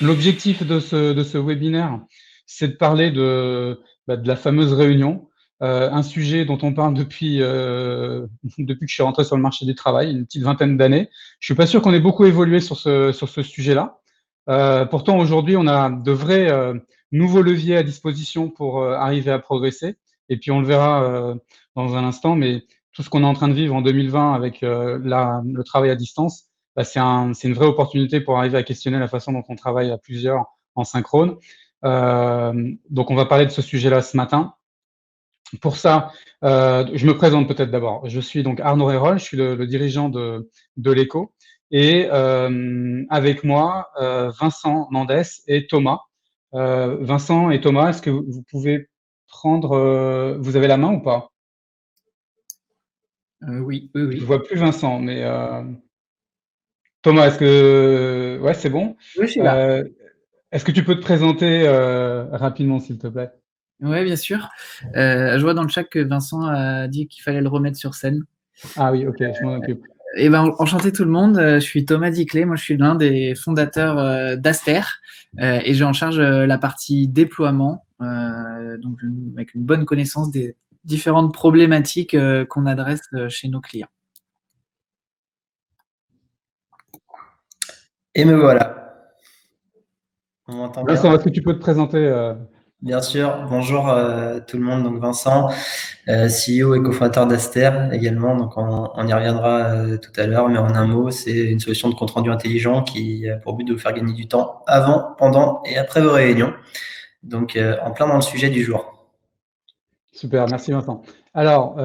l'objectif de ce webinaire, c'est de parler de la fameuse réunion, un sujet dont on parle depuis que je suis rentré sur le marché du travail, une petite vingtaine d'années. Je suis pas sûr qu'on ait beaucoup évolué sur ce sujet-là. Pourtant, aujourd'hui, on a de vrais nouveaux leviers à disposition pour arriver à progresser. Et puis, on le verra dans un instant, mais tout ce qu'on est en train de vivre en 2020 avec le travail à distance, c'est une vraie opportunité pour arriver à questionner la façon dont on travaille à plusieurs en synchrone. Donc, on va parler de ce sujet-là ce matin. Pour ça, je me présente peut-être d'abord. Je suis donc Arnaud Rérol, je suis le dirigeant de l'ECO. Et avec moi, Vincent Mendes et Thomas. Vincent et Thomas, est-ce que vous pouvez prendre… vous avez la main ou pas? Oui. Je ne vois plus Vincent, mais Thomas, est-ce que… Ouais, c'est bon. Oui, je suis là. Est-ce que tu peux te présenter rapidement, s'il te plaît? Oui, bien sûr. Je vois dans le chat que Vincent a dit qu'il fallait le remettre sur scène. Ah oui, ok, je m'en occupe. Eh ben, enchanté tout le monde. Je suis Thomas Diclé. Moi, je suis l'un des fondateurs d'Aster et j'ai en charge la partie déploiement, donc avec une bonne connaissance des différentes problématiques qu'on adresse chez nos clients. Et me voilà. On m'entend bien? Vincent, est-ce que tu peux te présenter Bien sûr. Bonjour tout le monde. Donc Vincent, CEO et cofondateur d'Aster également. Donc on y reviendra tout à l'heure, mais en un mot, c'est une solution de compte rendu intelligent qui a pour but de vous faire gagner du temps avant, pendant et après vos réunions. Donc en plein dans le sujet du jour. Super, merci Vincent. Alors,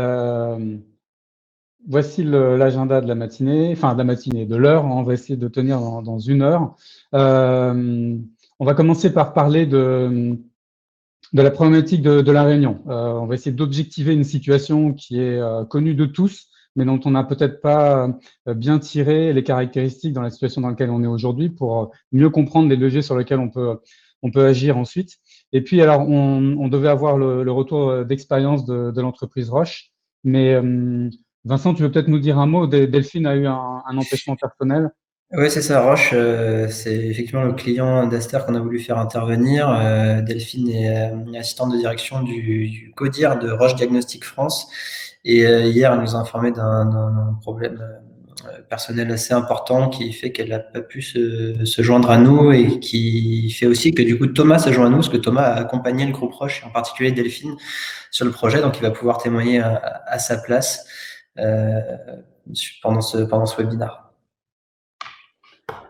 voici l'agenda de la matinée, enfin de la matinée, de l'heure. On va essayer de tenir dans une heure. On va commencer par parler de la problématique de la Réunion. On va essayer d'objectiver une situation qui est connue de tous, mais dont on n'a peut-être pas bien tiré les caractéristiques dans la situation dans laquelle on est aujourd'hui pour mieux comprendre les leviers sur lesquels on peut agir ensuite. Et puis, alors, on devait avoir le retour d'expérience de l'entreprise Roche, mais Vincent, tu veux peut-être nous dire un mot? Delphine a eu un empêchement personnel. Oui, c'est ça. Roche, c'est effectivement le client d'Aster qu'on a voulu faire intervenir. Delphine est assistante de direction du CODIR de Roche Diagnostic France. Et hier, elle nous a informé d'un problème personnel assez important qui fait qu'elle n'a pas pu se joindre à nous et qui fait aussi que du coup Thomas se joint à nous parce que Thomas a accompagné le groupe Roche, en particulier Delphine, sur le projet. Donc, il va pouvoir témoigner à sa place pendant ce webinaire.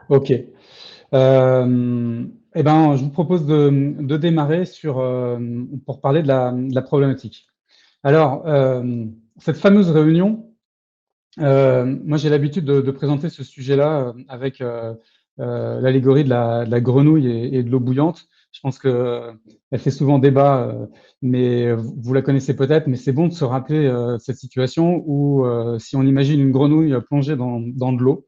Ok. Eh ben, je vous propose de démarrer pour parler de la problématique. Alors, cette fameuse réunion, moi j'ai l'habitude de présenter ce sujet-là avec l'allégorie de la grenouille et de l'eau bouillante. Je pense que elle fait souvent débat, mais vous la connaissez peut-être, mais c'est bon de se rappeler cette situation où si on imagine une grenouille plongée dans de l'eau,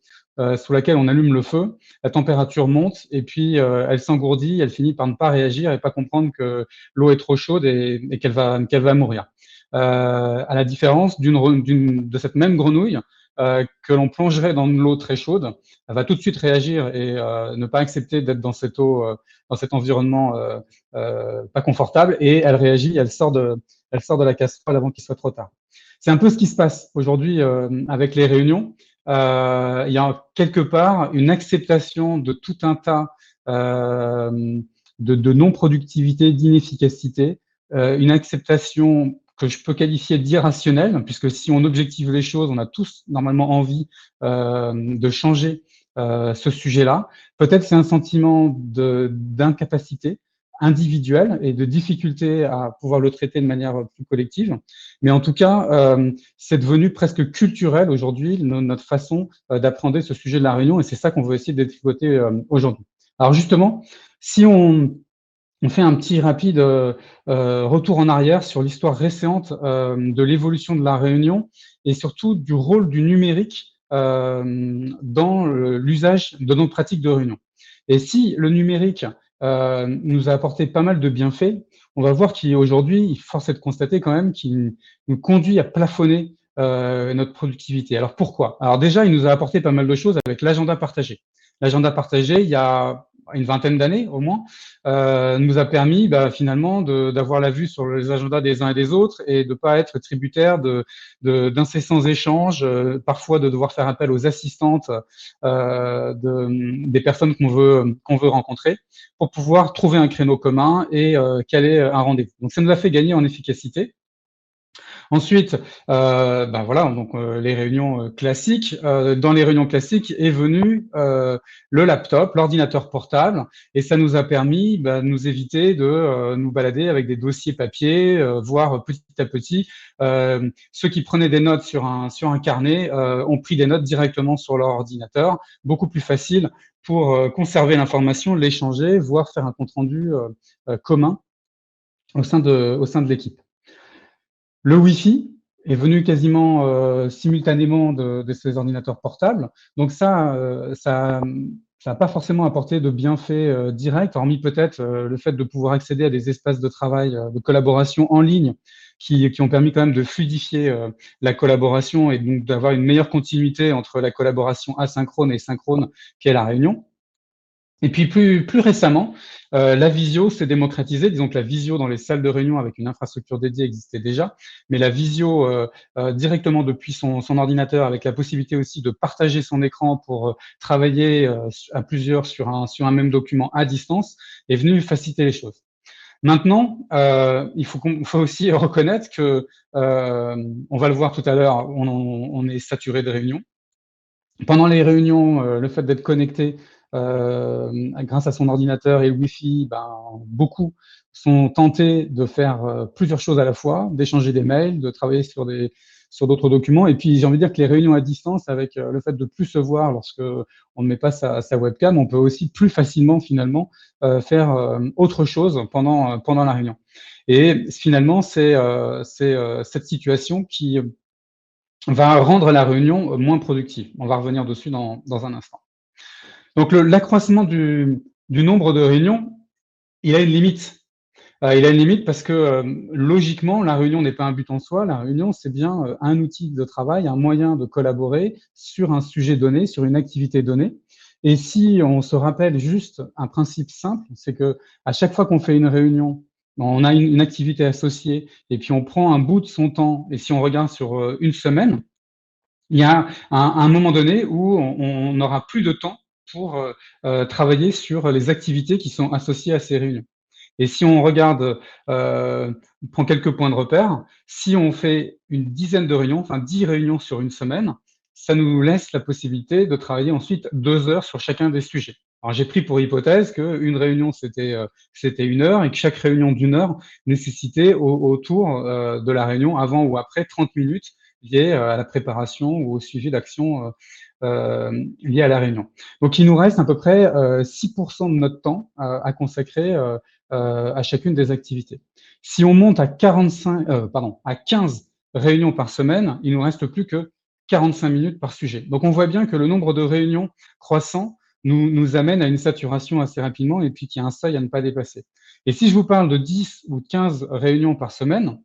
sous laquelle on allume le feu, la température monte et puis elle s'engourdit, elle finit par ne pas réagir et pas comprendre que l'eau est trop chaude et qu'elle va mourir. À la différence de cette même grenouille que l'on plongerait dans de l'eau très chaude, elle va tout de suite réagir et ne pas accepter d'être dans cette eau, dans cet environnement pas confortable, et elle réagit, elle sort de la casserole avant qu'il soit trop tard. C'est un peu ce qui se passe aujourd'hui avec les réunions. Il y a quelque part une acceptation de tout un tas de non-productivité, d'inefficacité, une acceptation que je peux qualifier d'irrationnelle, puisque si on objective les choses, on a tous normalement envie de changer ce sujet-là. Peut-être c'est un sentiment d'incapacité individuelle et de difficulté à pouvoir le traiter de manière plus collective. Mais en tout cas, c'est devenu presque culturel aujourd'hui, notre façon d'apprendre ce sujet de la réunion, et c'est ça qu'on veut essayer de détricoter aujourd'hui. Alors justement, si on fait un petit rapide retour en arrière sur l'histoire récente de l'évolution de la Réunion et surtout du rôle du numérique dans l'usage de nos pratiques de réunion. Et si le numérique nous a apporté pas mal de bienfaits, on va voir qu'aujourd'hui, force est de constater quand même qu'il nous conduit à plafonner notre productivité. Alors pourquoi? Alors déjà, il nous a apporté pas mal de choses avec l'agenda partagé. L'agenda partagé, il y a une vingtaine d'années au moins, nous a permis finalement d'avoir la vue sur les agendas des uns et des autres et de ne pas être tributaire d'incessants échanges, parfois de devoir faire appel aux assistantes des personnes qu'on veut rencontrer pour pouvoir trouver un créneau commun et caler un rendez-vous. Donc ça nous a fait gagner en efficacité. Ensuite, voilà, donc les réunions classiques. Dans les réunions classiques est venu le laptop, l'ordinateur portable, et ça nous a permis de nous éviter de nous balader avec des dossiers papier, voire petit à petit, ceux qui prenaient des notes sur un carnet ont pris des notes directement sur leur ordinateur, beaucoup plus facile pour conserver l'information, l'échanger, voire faire un compte-rendu commun au sein de l'équipe. Le Wi-Fi est venu quasiment simultanément de ces ordinateurs portables. Donc ça n'a pas forcément apporté de bienfaits directs, hormis peut-être le fait de pouvoir accéder à des espaces de travail, de collaboration en ligne, qui ont permis quand même de fluidifier la collaboration et donc d'avoir une meilleure continuité entre la collaboration asynchrone et synchrone qu'est la réunion. Et puis plus récemment, la visio s'est démocratisée. Disons que la visio dans les salles de réunion avec une infrastructure dédiée existait déjà, mais la visio directement depuis son ordinateur, avec la possibilité aussi de partager son écran pour travailler à plusieurs sur un même document à distance, est venue faciliter les choses. Maintenant, il faut aussi reconnaître que, on va le voir tout à l'heure, on est saturé de réunions. Pendant les réunions, le fait d'être connecté grâce à son ordinateur et le Wi-Fi, beaucoup sont tentés de faire plusieurs choses à la fois, d'échanger des mails, de travailler sur d'autres documents. Et puis, j'ai envie de dire que les réunions à distance, avec le fait de plus se voir lorsque on ne met pas sa webcam, on peut aussi plus facilement, finalement, faire autre chose pendant la réunion. Et finalement, c'est cette situation qui va rendre la réunion moins productive. On va revenir dessus dans un instant. Donc, l'accroissement du nombre de réunions, il a une limite. Il a une limite parce que, logiquement, la réunion n'est pas un but en soi. La réunion, c'est bien un outil de travail, un moyen de collaborer sur un sujet donné, sur une activité donnée. Et si on se rappelle juste un principe simple, c'est que à chaque fois qu'on fait une réunion, on a une activité associée et puis on prend un bout de son temps. Et si on regarde sur une semaine, il y a un moment donné où on n'aura plus de temps pour travailler sur les activités qui sont associées à ces réunions. Et si on regarde, on prend quelques points de repère, si on fait une dizaine de réunions, enfin 10 réunions sur une semaine, ça nous laisse la possibilité de travailler ensuite 2 heures sur chacun des sujets. Alors j'ai pris pour hypothèse qu'une réunion c'était 1 heure et que chaque réunion d'1 heure nécessitait autour de la réunion, avant ou après, 30 minutes liées à la préparation ou au suivi d'actions liées à la réunion. Donc il nous reste à peu près 6% de notre temps à consacrer à chacune des activités. Si on monte à 15 réunions par semaine, il nous reste plus que 45 minutes par sujet. Donc on voit bien que le nombre de réunions croissant nous amène à une saturation assez rapidement et puis qu'il y a un seuil à ne pas dépasser. Et si je vous parle de 10 ou 15 réunions par semaine,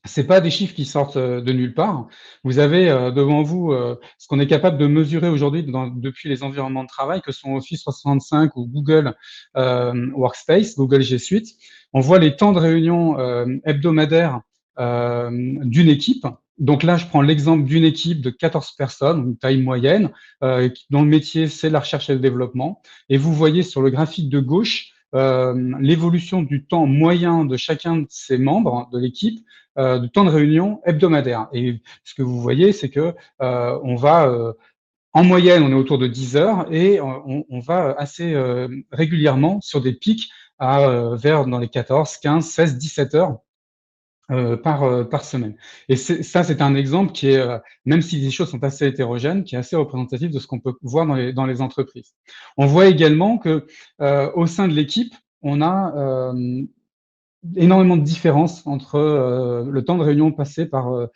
c'est pas des chiffres qui sortent de nulle part. Vous avez devant vous ce qu'on est capable de mesurer aujourd'hui depuis les environnements de travail que sont Office 365 ou Google Workspace, Google G Suite. On voit les temps de réunion hebdomadaires d'une équipe. Donc là, je prends l'exemple d'une équipe de 14 personnes, une taille moyenne, dont le métier, c'est la recherche et le développement. Et vous voyez sur le graphique de gauche l'évolution du temps moyen de chacun de ces membres de l'équipe, du temps de réunion hebdomadaire. Et ce que vous voyez, c'est que on va en moyenne, on est autour de 10 heures et on va assez régulièrement sur des pics vers dans les 14, 15, 16, 17 heures par semaine. Et c'est un exemple qui est, même si les choses sont assez hétérogènes, qui est assez représentatif de ce qu'on peut voir dans les entreprises. On voit également que au sein de l'équipe, on a énormément de différences entre le temps de réunion passé par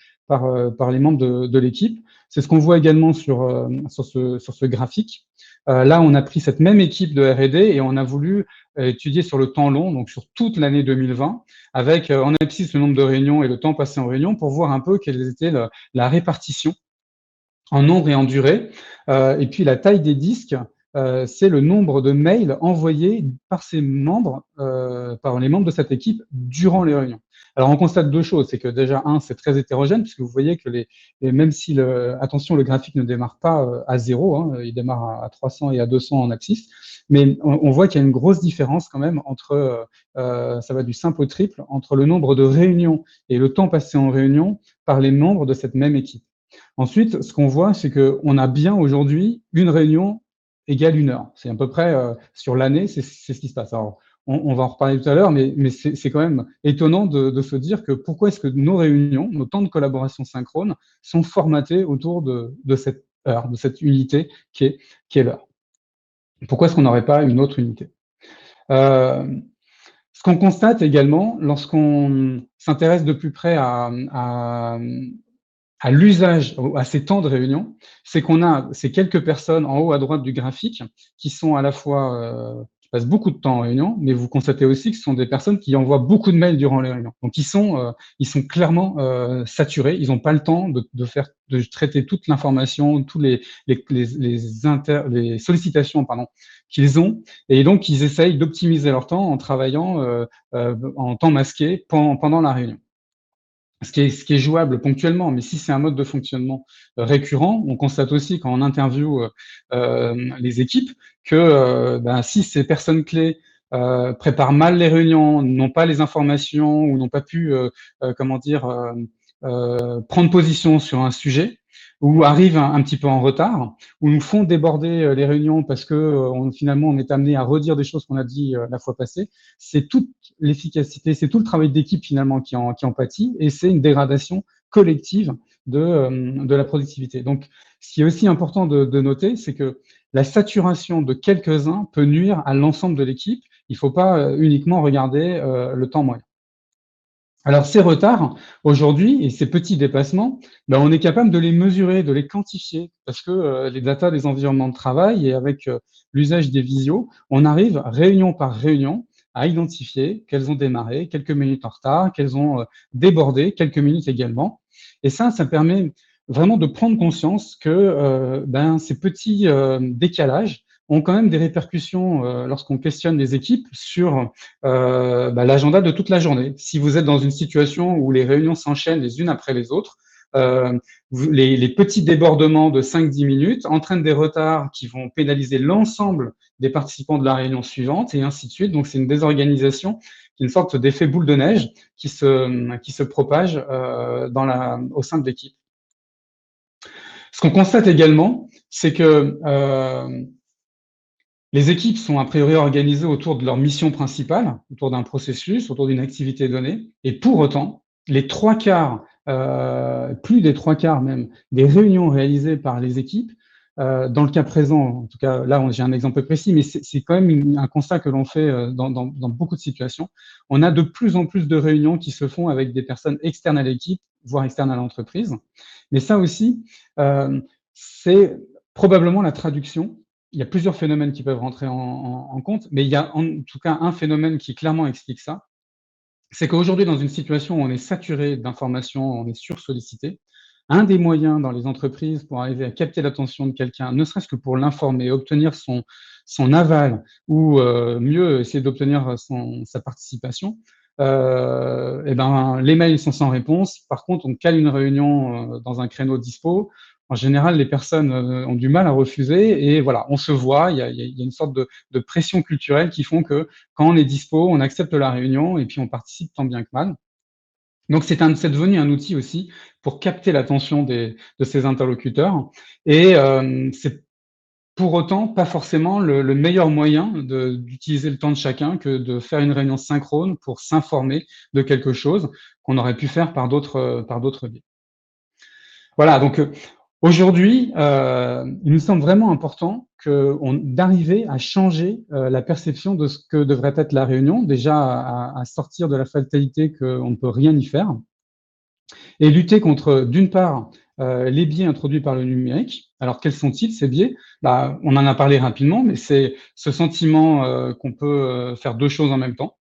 les membres de l'équipe. C'est ce qu'on voit également sur ce graphique. Là, on a pris cette même équipe de R&D et on a voulu étudier sur le temps long, donc sur toute l'année 2020, avec en abscisse le nombre de réunions et le temps passé en réunion pour voir un peu quelle était la répartition en nombre et en durée, et puis la taille des disques c'est le nombre de mails envoyés par ces membres, par les membres de cette équipe durant les réunions. Alors, on constate deux choses. C'est que déjà, c'est très hétérogène, puisque vous voyez que même si, attention, le graphique ne démarre pas à 0, hein, il démarre à 300 et à 200 en abscisse, mais on voit qu'il y a une grosse différence quand même entre, ça va du simple au triple, entre le nombre de réunions et le temps passé en réunion par les membres de cette même équipe. Ensuite, ce qu'on voit, c'est qu'on a bien aujourd'hui une réunion égale 1 heure. C'est à peu près, sur l'année, c'est ce qui se passe. Alors, on va en reparler tout à l'heure, mais c'est quand même étonnant de se dire que pourquoi est-ce que nos réunions, nos temps de collaboration synchrone sont formatés autour de cette heure, de cette unité qui est l'heure. Pourquoi est-ce qu'on n'aurait pas une autre unité? Ce qu'on constate également, lorsqu'on s'intéresse de plus près à l'usage, à ces temps de réunion, c'est qu'on a ces quelques personnes en haut à droite du graphique qui sont à la fois, qui passent beaucoup de temps en réunion, mais vous constatez aussi que ce sont des personnes qui envoient beaucoup de mails durant les réunions. Donc ils sont clairement saturés, ils n'ont pas le temps de traiter toute l'information, tous les sollicitations, pardon, qu'ils ont, et donc ils essayent d'optimiser leur temps en travaillant en temps masqué pendant la réunion. Ce qui est jouable ponctuellement, mais si c'est un mode de fonctionnement récurrent, on constate aussi quand on interviewe les équipes que si ces personnes clés préparent mal les réunions, n'ont pas les informations ou n'ont pas pu prendre position sur un sujet, ou arrivent un petit peu en retard, ou nous font déborder les réunions parce que finalement on est amené à redire des choses qu'on a dit la fois passée, c'est toute l'efficacité, c'est tout le travail d'équipe finalement qui en pâtit, et c'est une dégradation collective de la productivité. Donc, ce qui est aussi important de noter, c'est que la saturation de quelques-uns peut nuire à l'ensemble de l'équipe. Il ne faut pas uniquement regarder le temps moyen. Alors, ces retards, aujourd'hui, et ces petits dépassements, on est capable de les mesurer, de les quantifier, parce que les datas des environnements de travail et avec l'usage des visios, on arrive réunion par réunion à identifier qu'elles ont démarré quelques minutes en retard, qu'elles ont débordé quelques minutes également. Et ça permet vraiment de prendre conscience que ces petits décalages ont quand même des répercussions lorsqu'on questionne les équipes sur l'agenda de toute la journée. Si vous êtes dans une situation où les réunions s'enchaînent les unes après les autres, les petits débordements de 5-10 minutes entraînent des retards qui vont pénaliser l'ensemble des participants de la réunion suivante, et ainsi de suite. Donc, c'est une désorganisation, une sorte d'effet boule de neige qui se propage au sein de l'équipe. Ce qu'on constate également, c'est que les équipes sont a priori organisées autour de leur mission principale, autour d'un processus, autour d'une activité donnée, et pour autant, les 3/4, plus des 3/4 même, des réunions réalisées par les équipes, dans le cas présent, en tout cas là j'ai un exemple précis, mais c'est quand même un constat que l'on fait dans beaucoup de situations. On a de plus en plus de réunions qui se font avec des personnes externes à l'équipe, voire externes à l'entreprise. Mais ça aussi, c'est probablement la traduction. Il y a plusieurs phénomènes qui peuvent rentrer en compte, mais il y a en tout cas un phénomène qui clairement explique ça. C'est qu'aujourd'hui, dans une situation où on est saturé d'informations, on est sursollicité, un des moyens dans les entreprises pour arriver à capter l'attention de quelqu'un, ne serait-ce que pour l'informer, obtenir son aval, ou mieux, essayer d'obtenir sa participation, les mails sont sans réponse. Par contre, on cale une réunion dans un créneau dispo. En général, les personnes ont du mal à refuser, et voilà, on se voit, il y a une sorte de pression culturelle qui font que quand on est dispo, on accepte la réunion et puis on participe tant bien que mal. Donc, c'est devenu un outil aussi pour capter l'attention de ces interlocuteurs, et c'est pour autant pas forcément le meilleur moyen d'utiliser le temps de chacun que de faire une réunion synchrone pour s'informer de quelque chose qu'on aurait pu faire par d'autres biais. Voilà, donc aujourd'hui, il nous semble vraiment important d'arriver à changer la perception de ce que devrait être la réunion, déjà à sortir de la fatalité qu'on ne peut rien y faire, et lutter contre, d'une part, les biais introduits par le numérique. Alors, quels sont-ils, ces biais? On en a parlé rapidement, mais c'est ce sentiment qu'on peut faire deux choses en même temps.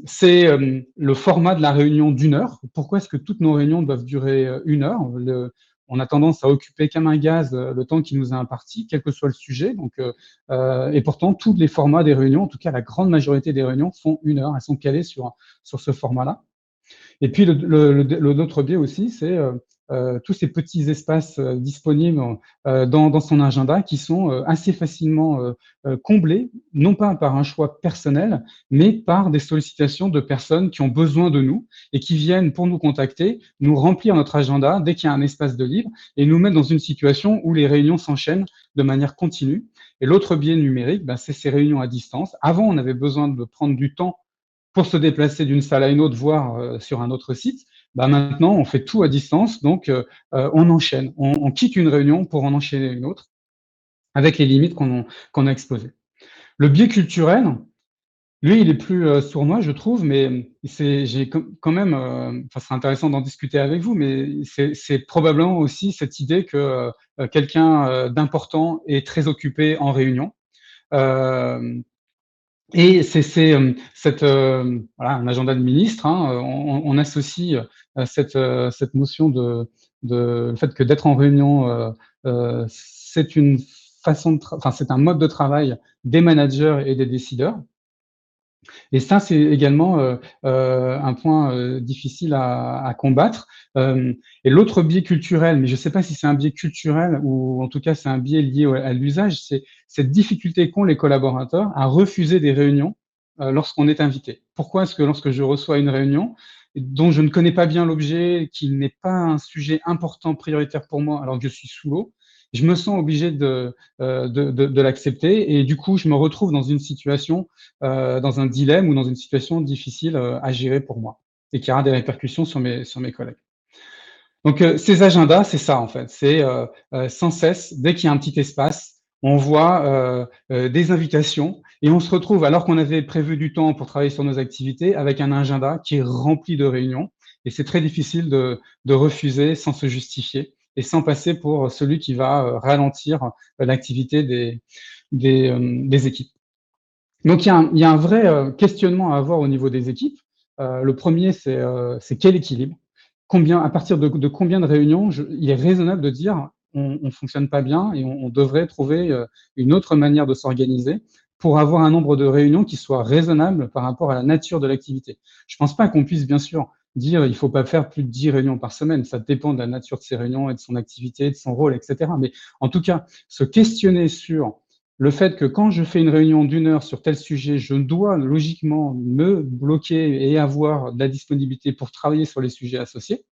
C'est le format de la réunion d'1 heure. Pourquoi est-ce que toutes nos réunions doivent durer 1 heure? on a tendance à occuper comme un gaz le temps qui nous est imparti, quel que soit le sujet. Donc, et pourtant, tous les formats des réunions, en tout cas la grande majorité des réunions, font 1 heure. Elles sont calées sur ce format-là. Et puis, l'autre biais aussi, c'est tous ces petits espaces disponibles dans son agenda qui sont assez facilement comblés, non pas par un choix personnel, mais par des sollicitations de personnes qui ont besoin de nous et qui viennent pour nous contacter, nous remplir notre agenda dès qu'il y a un espace de libre et nous mettre dans une situation où les réunions s'enchaînent de manière continue. Et l'autre biais numérique, ben, c'est ces réunions à distance. Avant, on avait besoin de prendre du temps pour se déplacer d'une salle à une autre, voire sur un autre site. Bah maintenant, on fait tout à distance, donc on enchaîne. On quitte une réunion pour en enchaîner une autre, avec les limites qu'on a exposées. Le biais culturel, lui, il est plus sournois, je trouve, mais j'ai quand même, enfin, c'est intéressant d'en discuter avec vous, mais c'est probablement aussi cette idée que quelqu'un d'important est très occupé en réunion. Et c'est voilà, un agenda de ministre. Hein, on associe cette notion de le fait que d'être en réunion, c'est une façon enfin, c'est un mode de travail des managers et des décideurs. Et ça, c'est également un point difficile à combattre. Et l'autre biais culturel, mais je ne sais pas si c'est un biais culturel ou en tout cas c'est un biais lié à l'usage, c'est cette difficulté qu'ont les collaborateurs à refuser des réunions lorsqu'on est invité. Pourquoi est-ce que lorsque je reçois une réunion dont je ne connais pas bien l'objet, qui n'est pas un sujet important, prioritaire pour moi, alors que je suis sous l'eau, je me sens obligé de l'accepter et du coup, je me retrouve dans une situation, dans un dilemme ou dans une situation difficile à gérer pour moi et qui aura des répercussions sur mes collègues. Donc, ces agendas, c'est ça en fait. C'est sans cesse, dès qu'il y a un petit espace, on voit des invitations et on se retrouve, alors qu'on avait prévu du temps pour travailler sur nos activités, avec un agenda qui est rempli de réunions. Et c'est très difficile de refuser sans se justifier et sans passer pour celui qui va ralentir l'activité des équipes. Donc, il y a un vrai questionnement à avoir au niveau des équipes. Le premier, c'est quel équilibre? À partir de combien de réunions il est raisonnable de dire on ne fonctionne pas bien et on devrait trouver une autre manière de s'organiser pour avoir un nombre de réunions qui soit raisonnable par rapport à la nature de l'activité. Je ne pense pas qu'on puisse bien sûr dire il ne faut pas faire plus de 10 réunions par semaine, ça dépend de la nature de ces réunions et de son activité, de son rôle, etc. Mais en tout cas, se questionner sur le fait que quand je fais une réunion d'1 heure sur tel sujet, je dois logiquement me bloquer et avoir de la disponibilité pour travailler sur les sujets associés.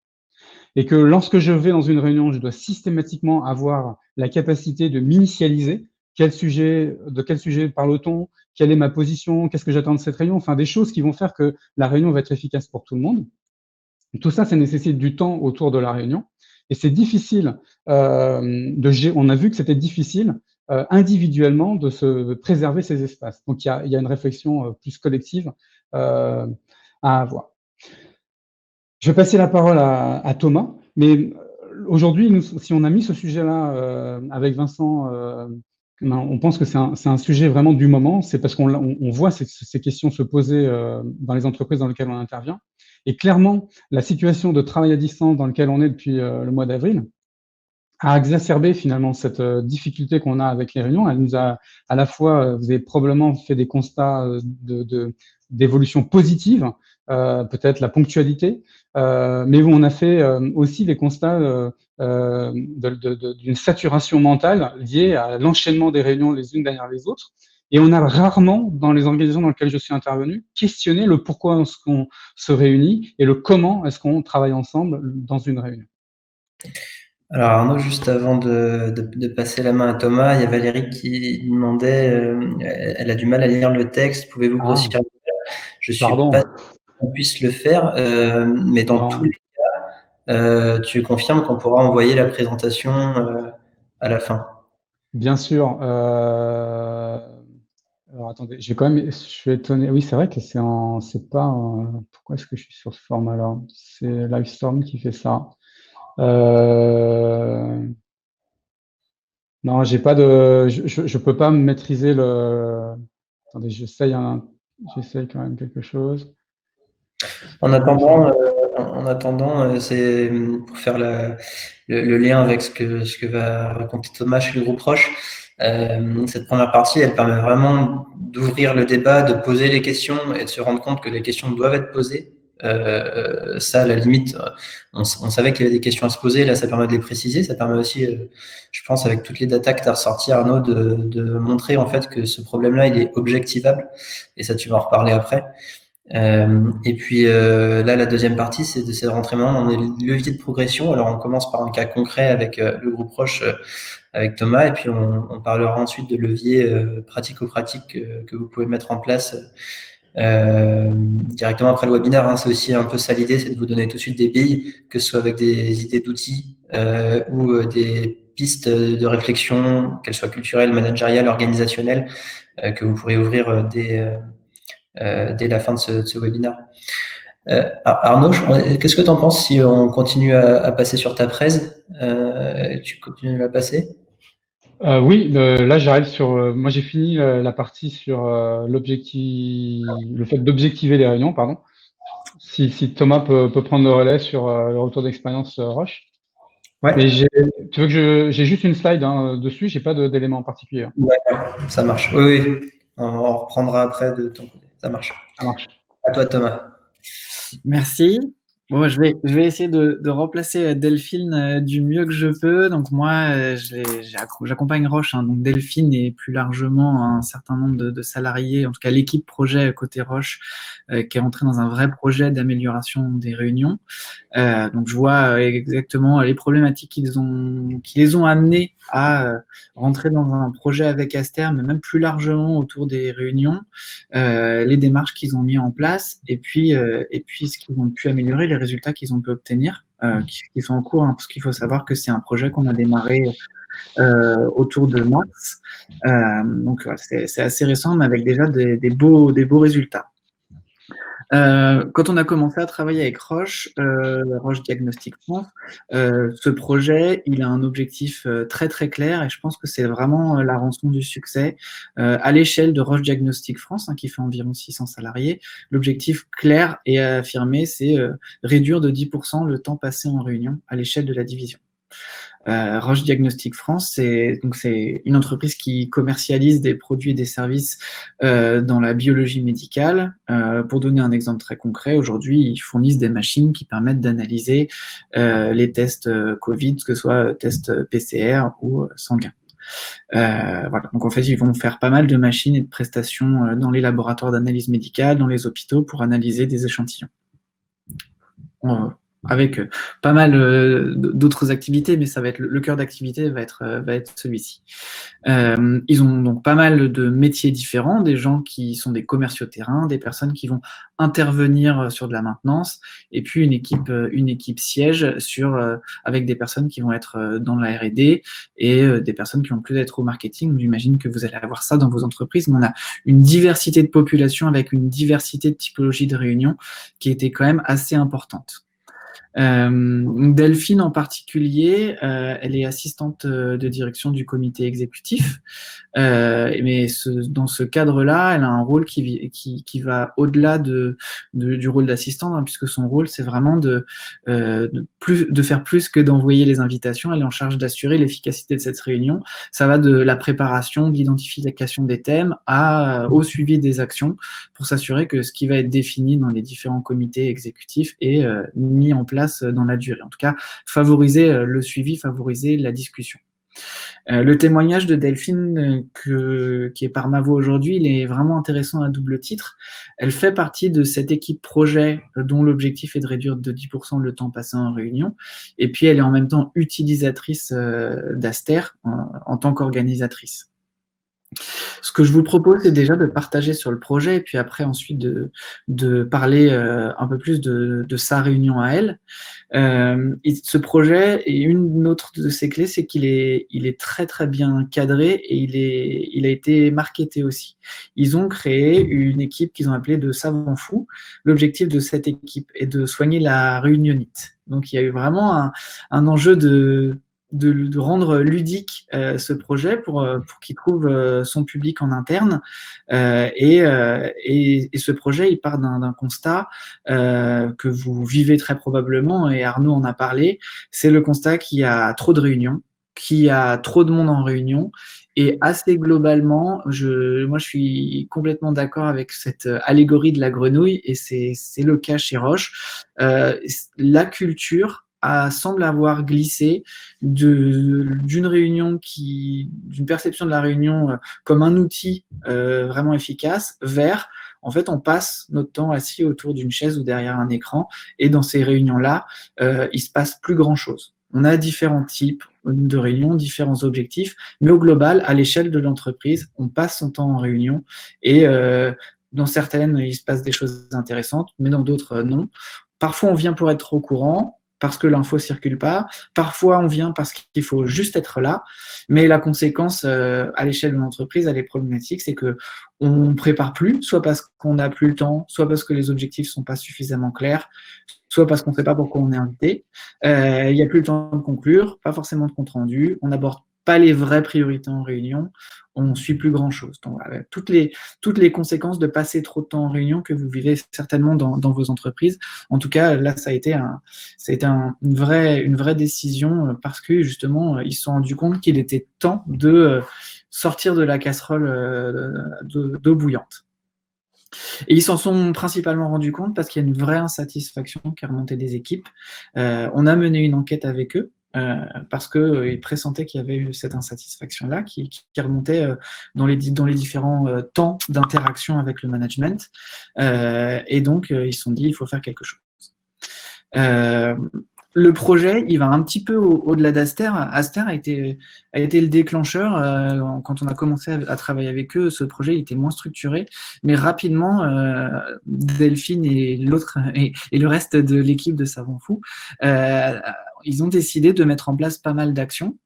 Et que lorsque je vais dans une réunion, je dois systématiquement avoir la capacité de m'initialiser. De quel sujet parle-t-on? Quelle est ma position? Qu'est-ce que j'attends de cette réunion? Enfin, des choses qui vont faire que la réunion va être efficace pour tout le monde. Tout ça, ça nécessite du temps autour de la réunion. Et c'est difficile on a vu que c'était difficile individuellement de se préserver ces espaces. Donc, il y a une réflexion plus collective à avoir. Je vais passer la parole à Thomas, mais aujourd'hui, si on a mis ce sujet-là avec Vincent, on pense que c'est un sujet vraiment du moment, c'est parce qu'on voit ces questions se poser dans les entreprises dans lesquelles on intervient. Et clairement, la situation de travail à distance dans laquelle on est depuis le mois d'avril a exacerbé finalement cette difficulté qu'on a avec les réunions. Elle nous a à la fois, vous avez probablement fait des constats d'évolution positive, peut-être la ponctualité, mais où on a fait aussi des constats d'une saturation mentale liée à l'enchaînement des réunions les unes derrière les autres. Et on a rarement, dans les organisations dans lesquelles je suis intervenu, questionné le pourquoi est-ce qu'on se réunit et le comment est-ce qu'on travaille ensemble dans une réunion. Alors Arnaud, juste avant de passer la main à Thomas, il y a Valérie qui demandait, elle a du mal à lire le texte, pouvez-vous grossir? Je suis Pardon. pas sûr qu'on puisse le faire, mais dans tous les cas, tu confirmes qu'on pourra envoyer la présentation à la fin? Bien sûr. Alors attendez, je suis étonné. Oui, c'est vrai que c'est pas. Pourquoi est-ce que je suis sur ce format-là? C'est Livestorm qui fait ça. Non, j'ai pas de. Je peux pas maîtriser le. Attendez, j'essaye quand même quelque chose. En attendant, en attendant, c'est pour faire le lien avec ce que va raconter Thomas chez le groupe Roche. Cette première partie, elle permet vraiment d'ouvrir le débat, de poser les questions et de se rendre compte que les questions doivent être posées. Ça, à la limite, on savait qu'il y avait des questions à se poser. Là, ça permet de les préciser. Ça permet aussi, je pense, avec toutes les datas que tu as ressorties, Arnaud, de montrer en fait que ce problème-là, il est objectivable. Et ça, tu vas en reparler après. Et puis là, la deuxième partie, c'est de rentrer maintenant dans les leviers de progression. Alors, on commence par un cas concret avec le groupe Roche, avec Thomas, et puis on parlera ensuite de leviers pratico-pratiques que vous pouvez mettre en place directement après le webinaire. Hein. C'est aussi un peu ça l'idée, c'est de vous donner tout de suite des billes, que ce soit avec des idées d'outils ou des pistes de réflexion, qu'elles soient culturelles, managériales, organisationnelles, que vous pourrez ouvrir dès la fin de ce webinaire. Arnaud, qu'est-ce que tu en penses si on continue à passer sur ta presse? Tu continues à passer? Oui, là j'arrive sur. Moi j'ai fini la partie sur le fait d'objectiver les réunions, pardon. Si Thomas peut prendre le relais sur le retour d'expérience Roche. Ouais. Mais tu veux que j'ai juste une slide dessus, j'ai pas d'éléments particuliers. Ouais, ça marche. Oui. On reprendra après de ton côté. Ça marche. Ça marche. À toi, Thomas. Merci. Bon, je vais essayer de remplacer Delphine du mieux que je peux. Donc moi, j'accompagne Roche. Hein, donc Delphine et plus largement un certain nombre de salariés, en tout cas l'équipe projet côté Roche, qui est entrée dans un vrai projet d'amélioration des réunions. Donc je vois exactement les problématiques qui les ont amenés à rentrer dans un projet avec Aster, mais même plus largement autour des réunions, les démarches qu'ils ont mis en place, et puis ce qu'ils ont pu améliorer, les résultats qu'ils ont pu obtenir, qui sont en cours, hein, parce qu'il faut savoir que c'est un projet qu'on a démarré autour de mars. Donc c'est assez récent, mais avec déjà des beaux résultats. Quand on a commencé à travailler avec Roche, Roche Diagnostic France, ce projet, il a un objectif très très clair et je pense que c'est vraiment la rançon du succès. À l'échelle de Roche Diagnostic France, hein, qui fait environ 600 salariés, l'objectif clair et affirmé, c'est réduire de 10% le temps passé en réunion à l'échelle de la division. Roche Diagnostic France, c'est une entreprise qui commercialise des produits et des services dans la biologie médicale. Pour donner un exemple très concret, aujourd'hui, ils fournissent des machines qui permettent d'analyser les tests Covid, que ce soit tests PCR ou sanguins. Voilà. Donc en fait, ils vont faire pas mal de machines et de prestations dans les laboratoires d'analyse médicale, dans les hôpitaux, pour analyser des échantillons. Avec pas mal d'autres activités, mais ça va être le cœur d'activité va être celui-ci. Ils ont donc pas mal de métiers différents, des gens qui sont des commerciaux terrain, des personnes qui vont intervenir sur de la maintenance, et puis une équipe siège avec des personnes qui vont être dans la R&D et des personnes qui vont plus être au marketing. J'imagine que vous allez avoir ça dans vos entreprises, mais on a une diversité de population avec une diversité de typologies de réunions qui était quand même assez importante. Delphine en particulier, elle est assistante de direction du comité exécutif, mais dans ce cadre-là, elle a un rôle qui va au-delà du rôle d'assistante, hein, puisque son rôle, c'est vraiment de faire plus que d'envoyer les invitations. Elle est en charge d'assurer l'efficacité de cette réunion. Ça va de la préparation, de l'identification des thèmes au suivi des actions pour s'assurer que ce qui va être défini dans les différents comités exécutifs est mis en place dans la durée. En tout cas, favoriser le suivi, favoriser la discussion. Le témoignage de Delphine, qui est par ma voix aujourd'hui, il est vraiment intéressant à double titre. Elle fait partie de cette équipe projet dont l'objectif est de réduire de 10% le temps passé en réunion. Et puis, elle est en même temps utilisatrice d'Aster en tant qu'organisatrice. Ce que je vous propose, c'est déjà de partager sur le projet et puis après, ensuite, de parler un peu plus de sa réunion à elle. Ce projet, et une autre de ses clés, c'est qu'il est très très bien cadré et il a été marketé aussi. Ils ont créé une équipe qu'ils ont appelée de savants fous. L'objectif de cette équipe est de soigner la réunionite. Donc il y a eu vraiment un enjeu de de rendre ludique ce projet pour qu'il trouve son public en interne. Et ce projet, il part d'un constat que vous vivez très probablement, et Arnaud en a parlé, c'est le constat qu'il y a trop de réunions, qu'il y a trop de monde en réunion. Et assez globalement, moi je suis complètement d'accord avec cette allégorie de la grenouille, et c'est le cas chez Roche. La culture semble avoir glissé d'une réunion d'une perception de la réunion comme un outil vraiment efficace vers, en fait, on passe notre temps assis autour d'une chaise ou derrière un écran, et dans ces réunions-là, il se passe plus grand-chose. On a différents types de réunions, différents objectifs, mais au global, à l'échelle de l'entreprise, on passe son temps en réunion, et dans certaines, il se passe des choses intéressantes, mais dans d'autres, non. Parfois, on vient pour être au courant, parce que l'info circule pas. Parfois, on vient parce qu'il faut juste être là. Mais la conséquence à l'échelle de l'entreprise, elle est problématique, c'est que on prépare plus, soit parce qu'on n'a plus le temps, soit parce que les objectifs sont pas suffisamment clairs, soit parce qu'on ne sait pas pourquoi on est invité. Il n'y a plus le temps de conclure, pas forcément de compte rendu. On n'aborde pas les vraies priorités en réunion, on ne suit plus grand-chose. Donc, voilà, toutes les conséquences de passer trop de temps en réunion que vous vivez certainement dans vos entreprises. En tout cas, là, ça a été une vraie décision, parce que justement, ils se sont rendus compte qu'il était temps de sortir de la casserole d'eau bouillante. Et ils s'en sont principalement rendus compte parce qu'il y a une vraie insatisfaction qui est remontée des équipes. On a mené une enquête avec eux, parce qu'ils pressentaient qu'il y avait eu cette insatisfaction-là qui remontait dans les différents temps d'interaction avec le management. Et donc, ils se sont dit, il faut faire quelque chose. Le projet, il va un petit peu au-delà d'Aster. Aster a été le déclencheur. Quand on a commencé à travailler avec eux, ce projet il était moins structuré, mais rapidement, Delphine et le reste de l'équipe de Savant Fou, ils ont décidé de mettre en place pas mal d'actions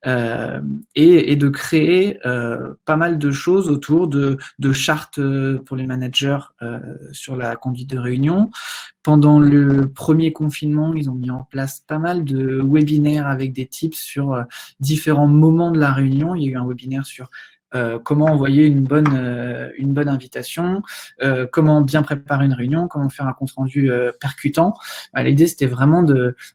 et de créer pas mal de choses autour de chartes pour les managers sur la conduite de réunion. Pendant le premier confinement, ils ont mis en place pas mal de webinaires avec des tips sur différents moments de la réunion. Il y a eu un webinaire sur comment envoyer une bonne invitation, comment bien préparer une réunion, comment faire un compte-rendu percutant. L'idée, c'était vraiment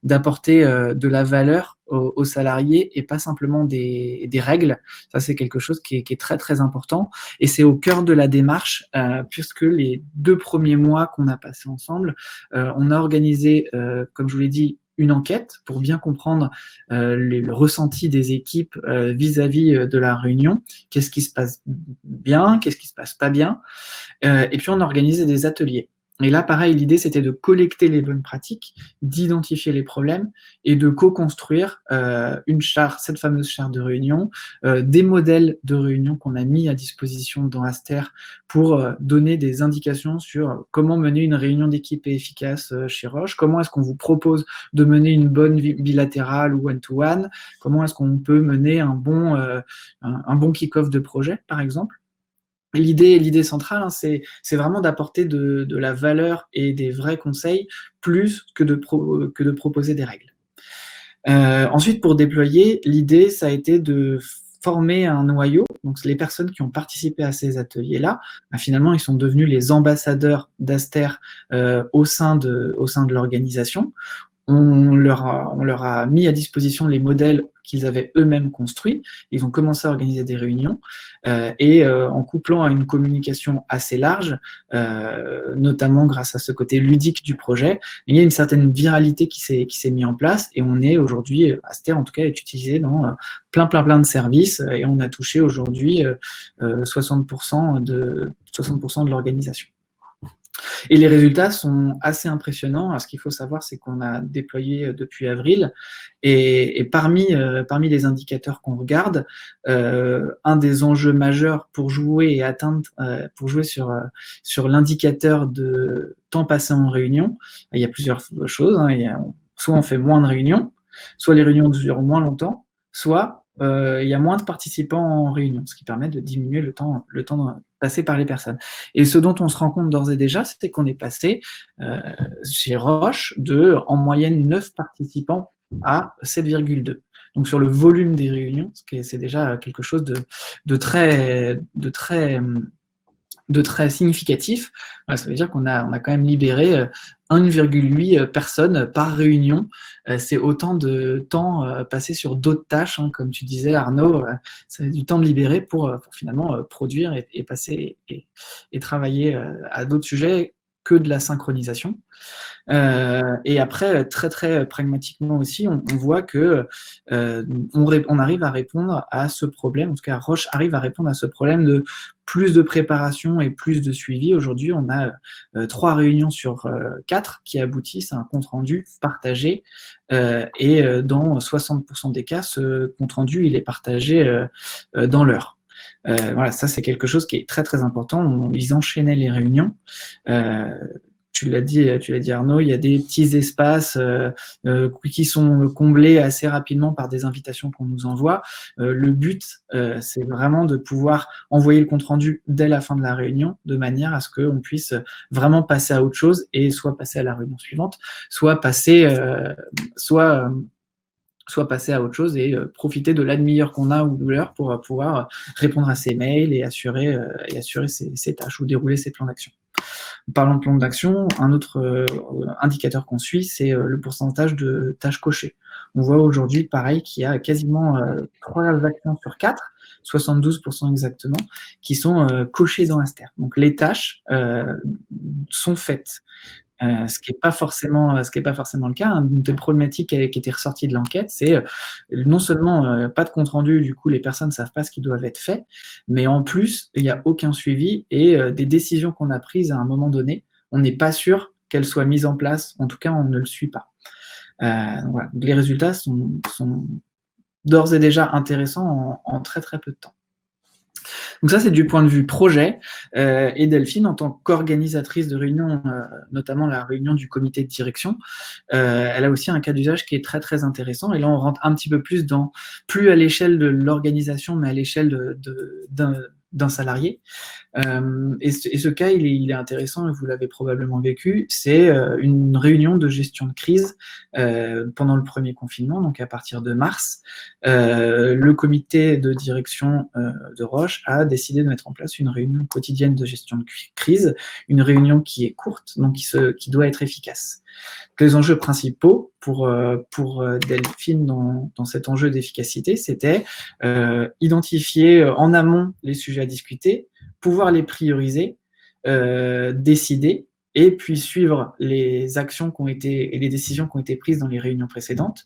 d'apporter de la valeur aux salariés et pas simplement des règles. Ça, c'est quelque chose qui est très, très important. Et c'est au cœur de la démarche, puisque les 2 premiers mois qu'on a passés ensemble, on a organisé, comme je vous l'ai dit, une enquête pour bien comprendre le ressenti des équipes vis-à-vis de la réunion. Qu'est-ce qui se passe bien, qu'est-ce qui se passe pas bien. Et puis, on a organisé des ateliers. Et là, pareil, l'idée, c'était de collecter les bonnes pratiques, d'identifier les problèmes et de co-construire cette fameuse charte de réunion, des modèles de réunion qu'on a mis à disposition dans Aster pour donner des indications sur comment mener une réunion d'équipe efficace chez Roche, comment est-ce qu'on vous propose de mener une bonne bilatérale ou one-to-one, comment est-ce qu'on peut mener un bon kick-off de projet, par exemple. L'idée centrale, c'est vraiment d'apporter de la valeur et des vrais conseils plus que de proposer des règles. Ensuite, pour déployer, l'idée, ça a été de former un noyau. Donc, les personnes qui ont participé à ces ateliers-là, finalement, ils sont devenus les ambassadeurs d'Aster au sein de l'organisation. On leur a mis à disposition les modèles qu'ils avaient eux-mêmes construits. Ils ont commencé à organiser des réunions et en couplant à une communication assez large, notamment grâce à ce côté ludique du projet, il y a une certaine viralité qui s'est mise en place et on est aujourd'hui, Aster en tout cas, est utilisé dans plein de services et on a touché aujourd'hui 60% de l'organisation. Et les résultats sont assez impressionnants. Alors, ce qu'il faut savoir, c'est qu'on a déployé depuis avril et parmi les indicateurs qu'on regarde, un des enjeux majeurs pour jouer et atteindre, pour jouer sur l'indicateur de temps passé en réunion, il y a plusieurs choses. Soit on fait moins de réunions, soit les réunions durent moins longtemps, soit il y a moins de participants en réunion, ce qui permet de diminuer le temps passé par les personnes. Et ce dont on se rend compte d'ores et déjà, c'est qu'on est passé chez Roche de, en moyenne, 9 participants à 7,2. donc sur le volume des réunions, c'est déjà quelque chose de très significatif. Voilà, ça veut dire qu'on a quand même libéré 1,8 personnes par réunion. C'est autant de temps passé sur d'autres tâches, hein, comme tu disais Arnaud, c'est du temps de libérer pour finalement produire et passer et travailler à d'autres sujets que de la synchronisation. Et après, très pragmatiquement aussi, on voit que on arrive à répondre à ce problème, en tout cas Roche arrive à répondre à ce problème de plus de préparation et plus de suivi. Aujourd'hui, on a 3 réunions sur 4 qui aboutissent à un compte-rendu partagé, et dans 60% des cas, ce compte-rendu, il est partagé dans l'heure. Voilà, ça c'est quelque chose qui est très important. Ils enchaînaient les réunions. Tu l'as dit Arnaud, il y a des petits espaces qui sont comblés assez rapidement par des invitations qu'on nous envoie. Le but, c'est vraiment de pouvoir envoyer le compte-rendu dès la fin de la réunion, de manière à ce qu'on puisse vraiment passer à autre chose et soit passer à la réunion suivante, soit passer à autre chose et profiter de la demi-heure qu'on a ou de l'heure pour pouvoir répondre à ses mails et assurer ses tâches ou dérouler ses plans d'action. Parlant de plan d'action, un autre indicateur qu'on suit, c'est le pourcentage de tâches cochées. On voit aujourd'hui, pareil, qu'il y a quasiment 3 actions sur 4, 72% exactement, qui sont cochées dans Aster. Donc les tâches sont faites. Ce qui n'est pas forcément le cas. Une des problématiques qui était ressortie de l'enquête, c'est non seulement pas de compte rendu, du coup les personnes ne savent pas ce qui doit être fait, mais en plus il n'y a aucun suivi et des décisions qu'on a prises à un moment donné, on n'est pas sûr qu'elles soient mises en place. En tout cas, on ne le suit pas. Voilà. Les résultats sont d'ores et déjà intéressants en très peu de temps. Donc ça, c'est du point de vue projet. Et Delphine, en tant qu'organisatrice de réunions, notamment la réunion du comité de direction, elle a aussi un cas d'usage qui est très intéressant. Et là, on rentre un petit peu plus plus à l'échelle de l'organisation, mais à l'échelle d'un salarié. Et ce cas, il est intéressant, et vous l'avez probablement vécu, c'est une réunion de gestion de crise pendant le premier confinement, donc à partir de mars. Le comité de direction de Roche a décidé de mettre en place une réunion quotidienne de gestion de crise, une réunion qui est courte, donc qui doit être efficace. Les enjeux principaux pour Delphine dans cet enjeu d'efficacité, c'était identifier en amont les sujets à discuter, pouvoir les prioriser, décider, et puis suivre les actions et les décisions qui ont été prises dans les réunions précédentes.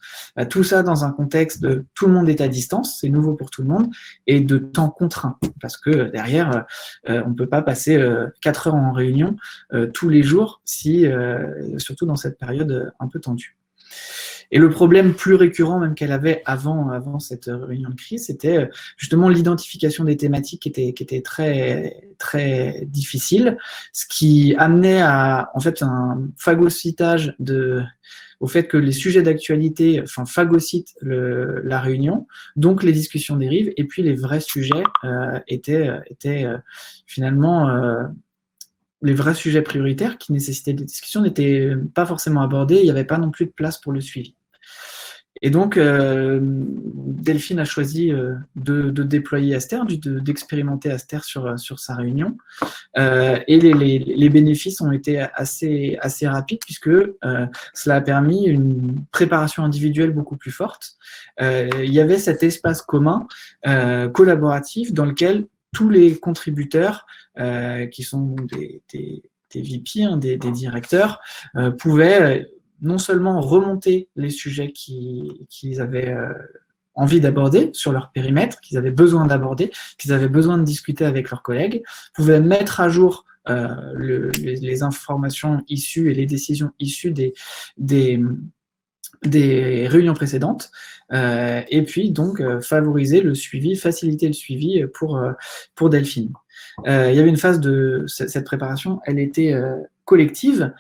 Tout ça dans un contexte de tout le monde est à distance, c'est nouveau pour tout le monde, et de temps contraint, parce que derrière, on ne peut pas passer 4 heures en réunion tous les jours, surtout dans cette période un peu tendue. Et le problème plus récurrent même qu'elle avait avant cette réunion de crise, c'était justement l'identification des thématiques qui était très difficile, ce qui amenait à en fait un phagocytage au fait que les sujets d'actualité phagocytent la réunion, donc les discussions dérivent, et puis les vrais sujets étaient finalement les vrais sujets prioritaires qui nécessitaient des discussions n'étaient pas forcément abordés, il n'y avait pas non plus de place pour le suivi. Et donc, Delphine a choisi de déployer Aster, d'expérimenter Aster sur sa réunion. Et les bénéfices ont été assez rapides, puisque cela a permis une préparation individuelle beaucoup plus forte. Il y avait cet espace commun, collaboratif, dans lequel tous les contributeurs, qui sont des VP, des directeurs, pouvaient non seulement remonter les sujets qu'ils avaient envie d'aborder sur leur périmètre, qu'ils avaient besoin d'aborder, qu'ils avaient besoin de discuter avec leurs collègues, pouvaient mettre à jour les informations issues et les décisions issues des réunions précédentes, et puis donc favoriser le suivi, faciliter le suivi pour Delphine. Il y avait une phase de cette préparation, elle était collective,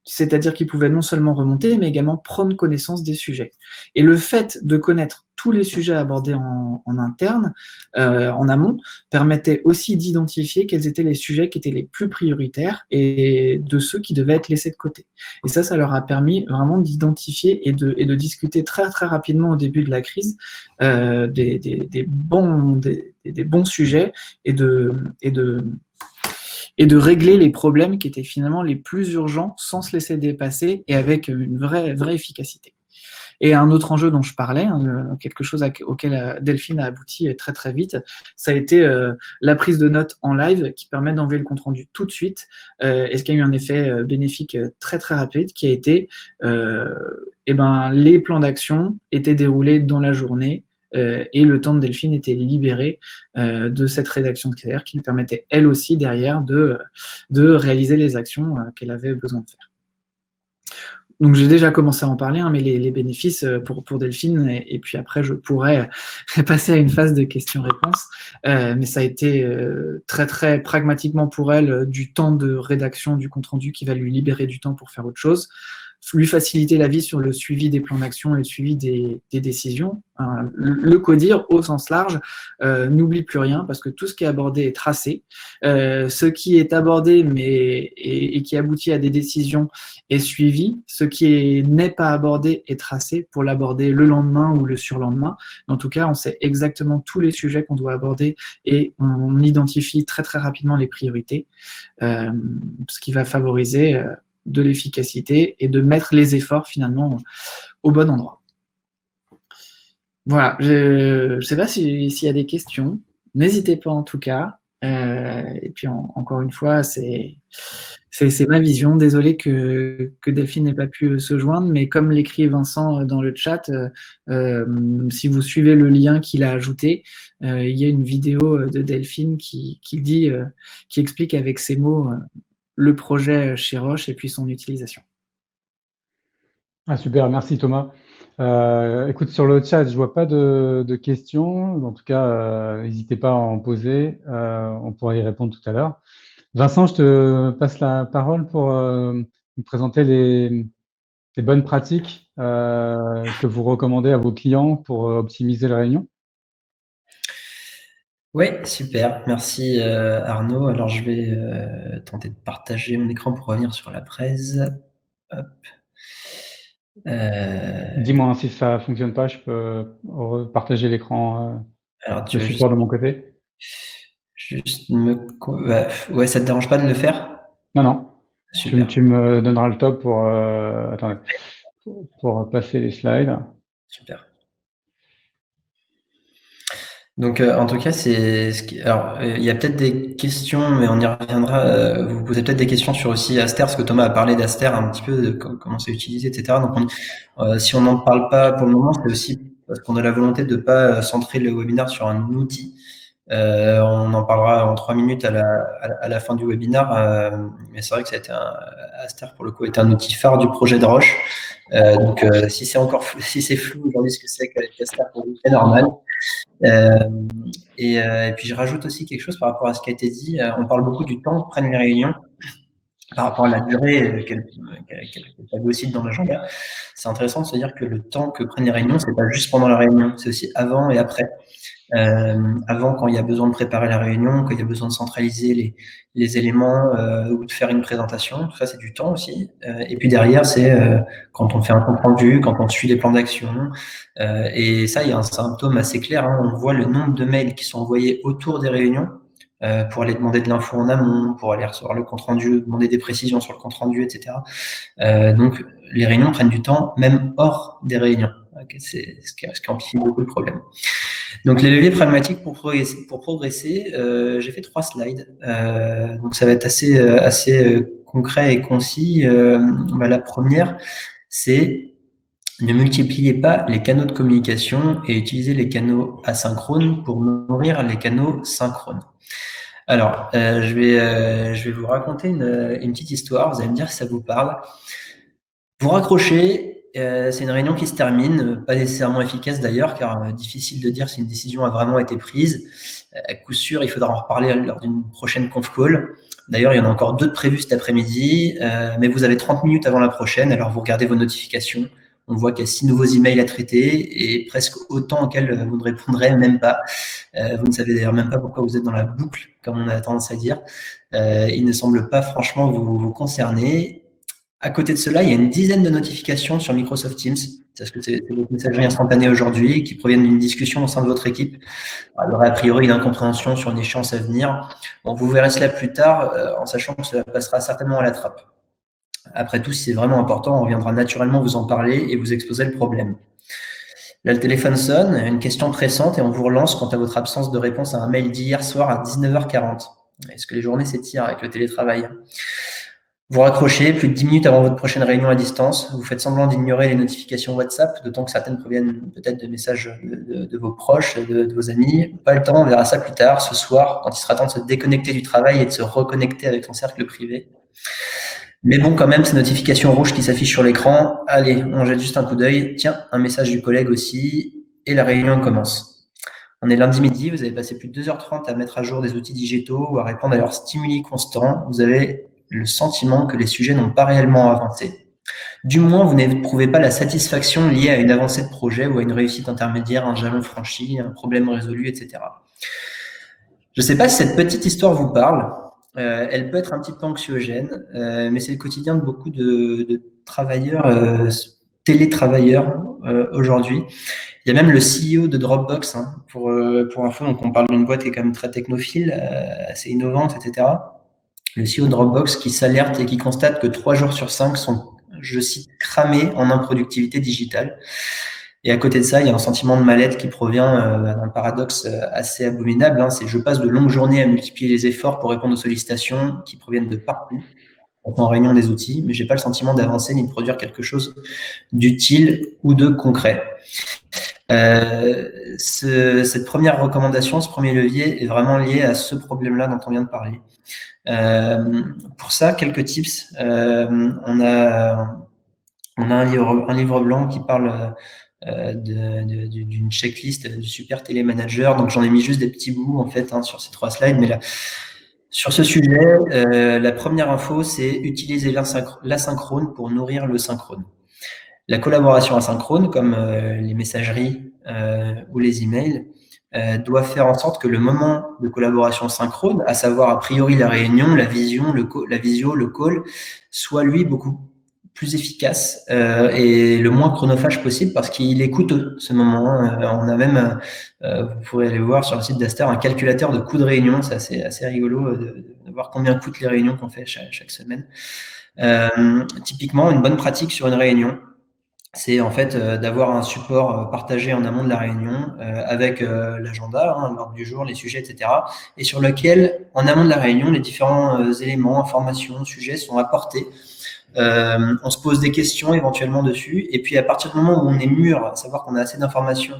c'est-à-dire qu'ils pouvaient non seulement remonter, mais également prendre connaissance des sujets. Et le fait de connaître tous les sujets abordés en interne, en amont, permettait aussi d'identifier quels étaient les sujets qui étaient les plus prioritaires et de ceux qui devaient être laissés de côté. Et ça leur a permis vraiment d'identifier et de discuter très très rapidement au début de la crise des bons sujets et de régler les problèmes qui étaient finalement les plus urgents sans se laisser dépasser et avec une vraie efficacité. Et un autre enjeu dont je parlais, quelque chose auquel Delphine a abouti très très vite, ça a été la prise de notes en live qui permet d'enlever le compte-rendu tout de suite, et ce qui a eu un effet bénéfique très très rapide, qui a été les plans d'action étaient déroulés dans la journée, et le temps de Delphine était libéré de cette rédaction de CR qui lui permettait elle aussi derrière de réaliser les actions qu'elle avait besoin de faire. Donc j'ai déjà commencé à en parler, mais les bénéfices pour Delphine, et puis après je pourrais passer à une phase de questions-réponses, mais ça a été très très pragmatiquement pour elle du temps de rédaction du compte-rendu qui va lui libérer du temps pour faire autre chose, lui faciliter la vie sur le suivi des plans d'action et le suivi des décisions. Le CODIR, au sens large, n'oublie plus rien parce que tout ce qui est abordé est tracé. Ce qui est abordé et qui aboutit à des décisions est suivi. Ce qui n'est pas abordé est tracé pour l'aborder le lendemain ou le surlendemain. En tout cas, on sait exactement tous les sujets qu'on doit aborder et on identifie très très rapidement les priorités, ce qui va favoriser de l'efficacité et de mettre les efforts finalement au bon endroit. Voilà, je ne sais pas s'il y a des questions, n'hésitez pas en tout cas, et puis encore une fois, c'est ma vision, désolé que Delphine n'ait pas pu se joindre, mais comme l'écrit Vincent dans le chat, si vous suivez le lien qu'il a ajouté, il y a une vidéo de Delphine qui explique avec ses mots le projet chez Roche et puis son utilisation. Ah, super, merci Thomas. Écoute, sur le chat, je vois pas de questions. En tout cas, n'hésitez pas à en poser. On pourra y répondre tout à l'heure. Vincent, je te passe la parole pour nous présenter les bonnes pratiques que vous recommandez à vos clients pour optimiser la réunion. Oui, super. Merci Arnaud. Alors, je vais tenter de partager mon écran pour revenir sur la presse. Hop. Dis-moi si ça ne fonctionne pas, je peux partager l'écran, le support de mon côté. Juste ouais, ça te dérange pas de le faire? Non. Super. Tu me donneras le top pour attendez, pour passer les slides. Super. Donc, en tout cas, alors, il y a peut-être des questions, mais on y reviendra. Vous posez peut-être des questions sur aussi Aster, parce que Thomas a parlé d'Aster un petit peu, de comment c'est utilisé, etc. Donc, si on n'en parle pas pour le moment, c'est aussi parce qu'on a la volonté de ne pas centrer le webinaire sur un outil. On en parlera en 3 minutes à la fin du webinaire, mais c'est vrai que Aster, pour le coup, est un outil phare du projet de Roche. Donc, si c'est flou aujourd'hui ce que c'est qu'Aster, pour vous, c'est normal. Et puis je rajoute aussi quelque chose par rapport à ce qui a été dit. On parle beaucoup du temps que prennent les réunions par rapport à la durée qu'elles phagocytent dans l'agenda. C'est intéressant de se dire que le temps que prennent les réunions, c'est pas juste pendant la réunion, c'est aussi avant et après. Avant, quand il y a besoin de préparer la réunion, quand il y a besoin de centraliser les éléments ou de faire une présentation, tout ça c'est du temps aussi. Et puis derrière, c'est quand on fait un compte rendu, quand on suit les plans d'action. Et ça, il y a un symptôme assez clair. On voit le nombre de mails qui sont envoyés autour des réunions pour aller demander de l'info en amont, pour aller recevoir le compte rendu, demander des précisions sur le compte rendu, etc. Donc les réunions prennent du temps, même hors des réunions. C'est ce qui amplifie beaucoup le problème. Donc les leviers pragmatiques pour progresser, j'ai fait 3 slides. Donc ça va être assez concret et concis. La première, c'est ne multipliez pas les canaux de communication et utilisez les canaux asynchrones pour nourrir les canaux synchrones. Alors, je vais vous raconter une petite histoire. Vous allez me dire si ça vous parle. Vous raccrochez, c'est une réunion qui se termine, pas nécessairement efficace d'ailleurs, car difficile de dire si une décision a vraiment été prise. À coup sûr, il faudra en reparler lors d'une prochaine conf call. D'ailleurs, il y en a encore 2 de prévues cet après-midi, mais vous avez 30 minutes avant la prochaine, alors vous regardez vos notifications. On voit qu'il y a 6 nouveaux emails à traiter et presque autant auxquels vous ne répondrez même pas. Vous ne savez d'ailleurs même pas pourquoi vous êtes dans la boucle, comme on a tendance à dire. Il ne semble pas franchement vous concerner. À côté de cela, il y a une dizaine de notifications sur Microsoft Teams, parce que c'est votre messagerie instantanée aujourd'hui, qui proviennent d'une discussion au sein de votre équipe. Alors, il y aurait a priori une incompréhension sur une échéance à venir. Bon, vous verrez cela plus tard, en sachant que cela passera certainement à la trappe. Après tout, si c'est vraiment important, on reviendra naturellement vous en parler et vous exposer le problème. Là, le téléphone sonne, une question pressante, et on vous relance quant à votre absence de réponse à un mail d'hier soir à 19h40. Est-ce que les journées s'étirent avec le télétravail ? Vous raccrochez plus de 10 minutes avant votre prochaine réunion à distance. Vous faites semblant d'ignorer les notifications WhatsApp, d'autant que certaines proviennent peut-être de messages de vos proches, de vos amis. Pas le temps, on verra ça plus tard, ce soir, quand il sera temps de se déconnecter du travail et de se reconnecter avec son cercle privé. Mais bon, quand même, ces notifications rouges qui s'affichent sur l'écran, allez, on jette juste un coup d'œil. Tiens, un message du collègue aussi, et la réunion commence. On est lundi midi, vous avez passé plus de 2h30 à mettre à jour des outils digitaux ou à répondre à leurs stimuli constants. Vous avez le sentiment que les sujets n'ont pas réellement avancé. Du moins, vous n'éprouvez pas la satisfaction liée à une avancée de projet ou à une réussite intermédiaire, un jalon franchi, un problème résolu, etc. Je ne sais pas si cette petite histoire vous parle. Elle peut être un petit peu anxiogène, mais c'est le quotidien de beaucoup de travailleurs, télétravailleurs aujourd'hui. Il y a même le CEO de Dropbox, hein, pour info, donc on parle d'une boîte qui est quand même très technophile, assez innovante, etc. Le CEO de Dropbox qui s'alerte et qui constate que 3 jours sur 5 sont, je cite, cramés en improductivité digitale. Et à côté de ça, il y a un sentiment de mal-être qui provient d'un paradoxe assez abominable. Hein, c'est je passe de longues journées à multiplier les efforts pour répondre aux sollicitations qui proviennent de partout, en réunion des outils, mais j'ai pas le sentiment d'avancer ni de produire quelque chose d'utile ou de concret. Cette première recommandation, ce premier levier est vraiment lié à ce problème-là dont on vient de parler. Pour ça, quelques tips. On a un livre blanc qui parle d'une checklist du super télémanager. Donc, j'en ai mis juste des petits bouts, en fait, hein, sur ces 3 slides. Mais là, sur ce sujet, la première info, c'est utiliser l'asynchrone pour nourrir le synchrone. La collaboration asynchrone, comme les messageries ou les emails, doit faire en sorte que le moment de collaboration synchrone, à savoir a priori la réunion, la visio, le call, soit lui beaucoup plus efficace et le moins chronophage possible parce qu'il est coûteux ce moment. On a même, vous pourrez aller voir sur le site d'Aster, un calculateur de coûts de réunion. C'est assez rigolo de voir combien coûtent les réunions qu'on fait chaque semaine. Typiquement, une bonne pratique sur une réunion, c'est en fait d'avoir un support partagé en amont de la réunion avec l'agenda, hein, l'ordre du jour, les sujets, etc. Et sur lequel, en amont de la réunion, les différents éléments, informations, sujets sont apportés. On se pose des questions éventuellement dessus. Et puis à partir du moment où on est mûr, à savoir qu'on a assez d'informations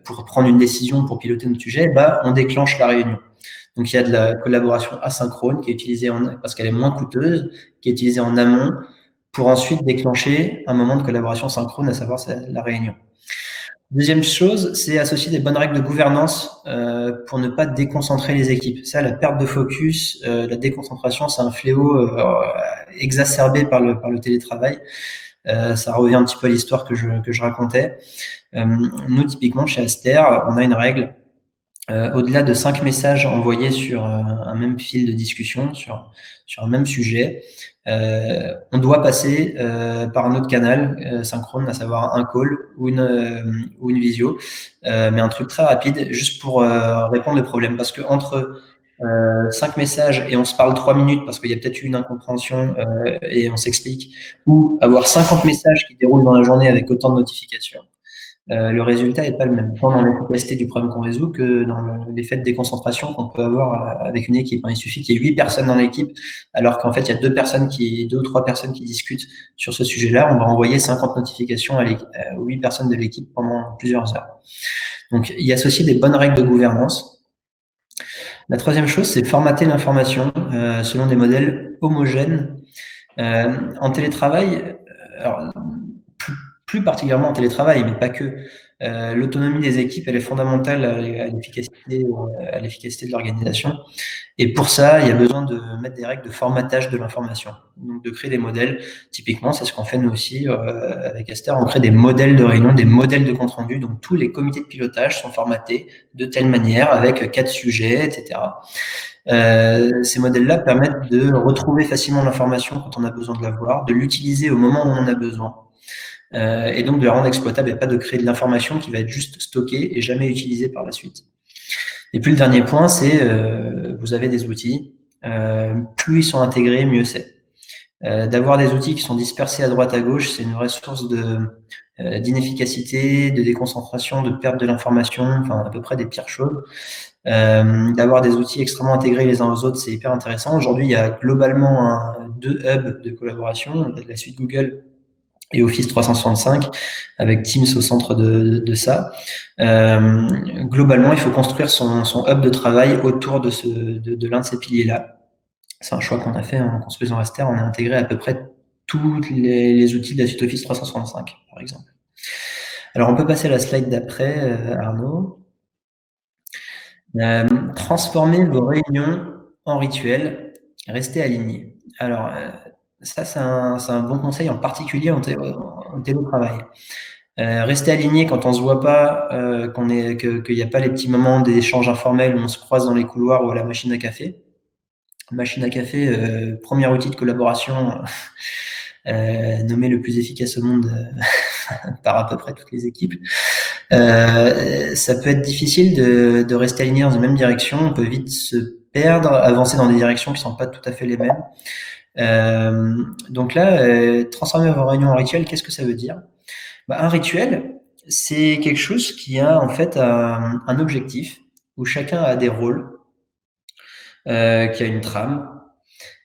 pour prendre une décision, pour piloter notre sujet, bah, on déclenche la réunion. Donc il y a de la collaboration asynchrone qui est utilisée parce qu'elle est moins coûteuse, qui est utilisée en amont, pour ensuite déclencher un moment de collaboration synchrone, à savoir la réunion. Deuxième chose, c'est associer des bonnes règles de gouvernance pour ne pas déconcentrer les équipes. Ça, la perte de focus, la déconcentration, c'est un fléau exacerbé par le télétravail. Ça revient un petit peu à l'histoire que je racontais. Nous, typiquement, chez Aster, on a une règle. Au-delà de 5 messages envoyés sur un même fil de discussion, sur un même sujet, on doit passer par un autre canal synchrone, à savoir un call ou une visio, mais un truc très rapide, juste pour répondre aux problèmes. Parce que entre 5 messages et on se parle 3 minutes parce qu'il y a peut-être eu une incompréhension et on s'explique, ou avoir 50 messages qui déroulent dans la journée avec autant de notifications, le résultat n'est pas le même, tant dans l'efficacité du problème qu'on résout que dans l'effet de déconcentration qu'on peut avoir avec une équipe. Il suffit qu'il y ait 8 personnes dans l'équipe, alors qu'en fait, il y a 2 ou 3 personnes qui discutent sur ce sujet-là. On va envoyer 50 notifications aux 8 personnes de l'équipe pendant plusieurs heures. Donc, il y a associé des bonnes règles de gouvernance. La troisième chose, c'est formater l'information selon des modèles homogènes. En télétravail, alors, plus particulièrement en télétravail, mais pas que. L'autonomie des équipes, elle est fondamentale à l'efficacité de l'organisation. Et pour ça, il y a besoin de mettre des règles de formatage de l'information, donc de créer des modèles. Typiquement, c'est ce qu'on fait nous aussi avec Aster. On crée des modèles de réunion, des modèles de compte rendu. Donc tous les comités de pilotage sont formatés de telle manière, avec 4 sujets, etc. Ces modèles-là permettent de retrouver facilement l'information quand on a besoin de la voir, de l'utiliser au moment où on en a besoin. Et donc de la rendre exploitable et pas de créer de l'information qui va être juste stockée et jamais utilisée par la suite. Et puis le dernier point, c'est vous avez des outils, plus ils sont intégrés, mieux c'est. D'avoir des outils qui sont dispersés à droite à gauche, c'est une vraie source d'inefficacité, de déconcentration, de perte de l'information, enfin à peu près des pires choses. D'avoir des outils extrêmement intégrés les uns aux autres, c'est hyper intéressant. Aujourd'hui, il y a globalement 2 hubs de collaboration, la suite Google et Office 365, avec Teams au centre de ça. Globalement, il faut construire son hub de travail autour de l'un de ces piliers-là. C'est un choix qu'on a fait en construisant Aster. On a intégré à peu près tous les outils de la suite Office 365, par exemple. Alors, on peut passer à la slide d'après, Arnaud. Transformer vos réunions en rituels, restez alignés. Alors, ça, c'est un bon conseil, en particulier en télétravail. Rester aligné quand on se voit pas, qu'il n'y a pas les petits moments d'échange informel où on se croise dans les couloirs ou à la machine à café. Machine à café, premier outil de collaboration nommé le plus efficace au monde par à peu près toutes les équipes. Ça peut être difficile de rester aligné dans une même direction. On peut vite se perdre, avancer dans des directions qui sont pas tout à fait les mêmes. Donc là, transformer vos réunions en rituel, qu'est-ce que ça veut dire? Un rituel, c'est quelque chose qui a en fait un objectif où chacun a des rôles, qui a une trame,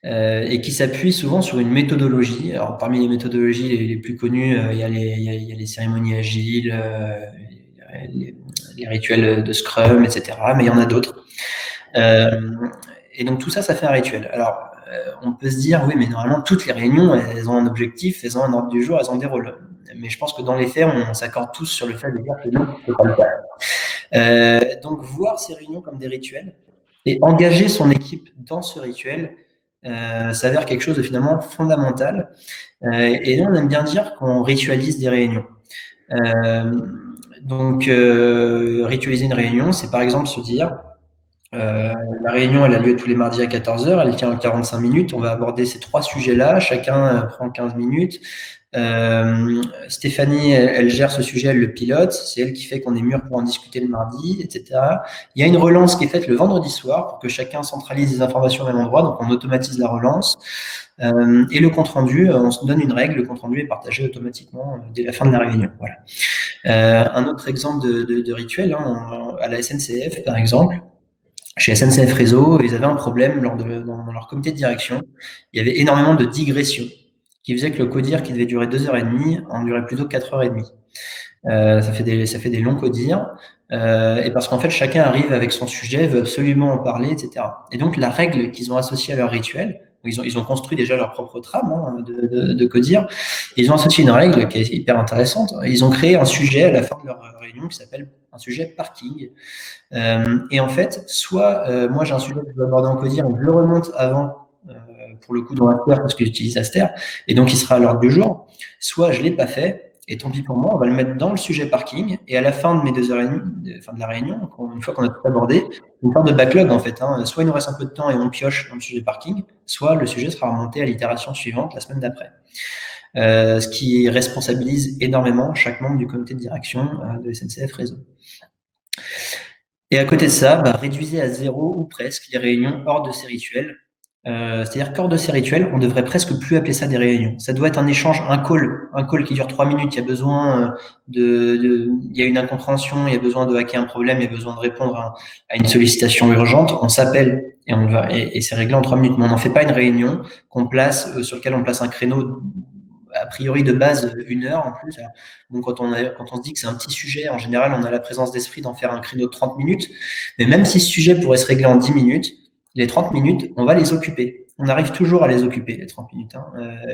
et qui s'appuie souvent sur une méthodologie. Alors parmi les méthodologies les plus connues, il y a les cérémonies agiles, les rituels de Scrum, etc. Mais il y en a d'autres. Et donc tout ça, ça fait un rituel. Alors on peut se dire, oui, mais normalement toutes les réunions, elles ont un objectif, elles ont un ordre du jour, elles ont des rôles. Mais je pense que dans les faits, on s'accorde tous sur le fait de dire que non, c'est pas le cas. Donc voir ces réunions comme des rituels et engager son équipe dans ce rituel s'avère quelque chose de finalement fondamental. Et là, on aime bien dire qu'on ritualise des réunions. Donc, ritualiser une réunion, c'est par exemple se dire, la réunion, elle a lieu tous les mardis à 14h, elle tient 45 minutes, on va aborder ces 3 sujets-là, chacun prend 15 minutes. Stéphanie, elle gère ce sujet, elle le pilote, c'est elle qui fait qu'on est mûr pour en discuter le mardi, etc. Il y a une relance qui est faite le vendredi soir pour que chacun centralise les informations au même endroit, donc on automatise la relance. Et le compte-rendu, on se donne une règle, le compte-rendu est partagé automatiquement dès la fin de la réunion. Voilà. Un autre exemple de rituel, à la SNCF par exemple, chez SNCF Réseau, ils avaient un problème dans leur comité de direction. Il y avait énormément de digressions qui faisait que le codir qui devait durer 2h30 en durait plutôt 4h30. Ça fait des longs codires, et parce qu'en fait chacun arrive avec son sujet, veut absolument en parler, etc. Et donc la règle qu'ils ont associée à leur rituel, ils ont construit déjà leur propre trame de codir, ils ont associé une règle qui est hyper intéressante. Ils ont créé un sujet à la fin de leur réunion qui s'appelle un sujet parking. Et en fait, soit moi j'ai un sujet que je veux aborder en codir et je le remonte avant, pour le coup dans Aster parce que j'utilise Aster, et donc il sera à l'ordre du jour, soit je ne l'ai pas fait, et tant pis pour moi, on va le mettre dans le sujet parking, et à la fin de mes 2h30, de la réunion, une fois qu'on a tout abordé, une sorte de backlog en fait, soit il nous reste un peu de temps et on pioche dans le sujet parking, soit le sujet sera remonté à l'itération suivante la semaine d'après. Ce qui responsabilise énormément chaque membre du comité de direction de SNCF Réseau. Et à côté de ça, réduisez à 0 ou presque les réunions hors de ces rituels. C'est-à-dire qu'hors de ces rituels, on devrait presque plus appeler ça des réunions. Ça doit être un échange, un call qui dure 3 minutes. Il y a besoin il y a une incompréhension, il y a besoin de hacker un problème, il y a besoin de répondre à une sollicitation urgente. On s'appelle et c'est réglé en 3 minutes. Mais on n'en fait pas une réunion sur laquelle on place un créneau a priori de base 1 heure en plus. Alors, bon, quand on se dit que c'est un petit sujet, en général, on a la présence d'esprit d'en faire un créneau de 30 minutes. Mais même si ce sujet pourrait se régler en 10 minutes, les 30 minutes, on va les occuper. on arrive toujours à les occuper, les 30 minutes. Hein.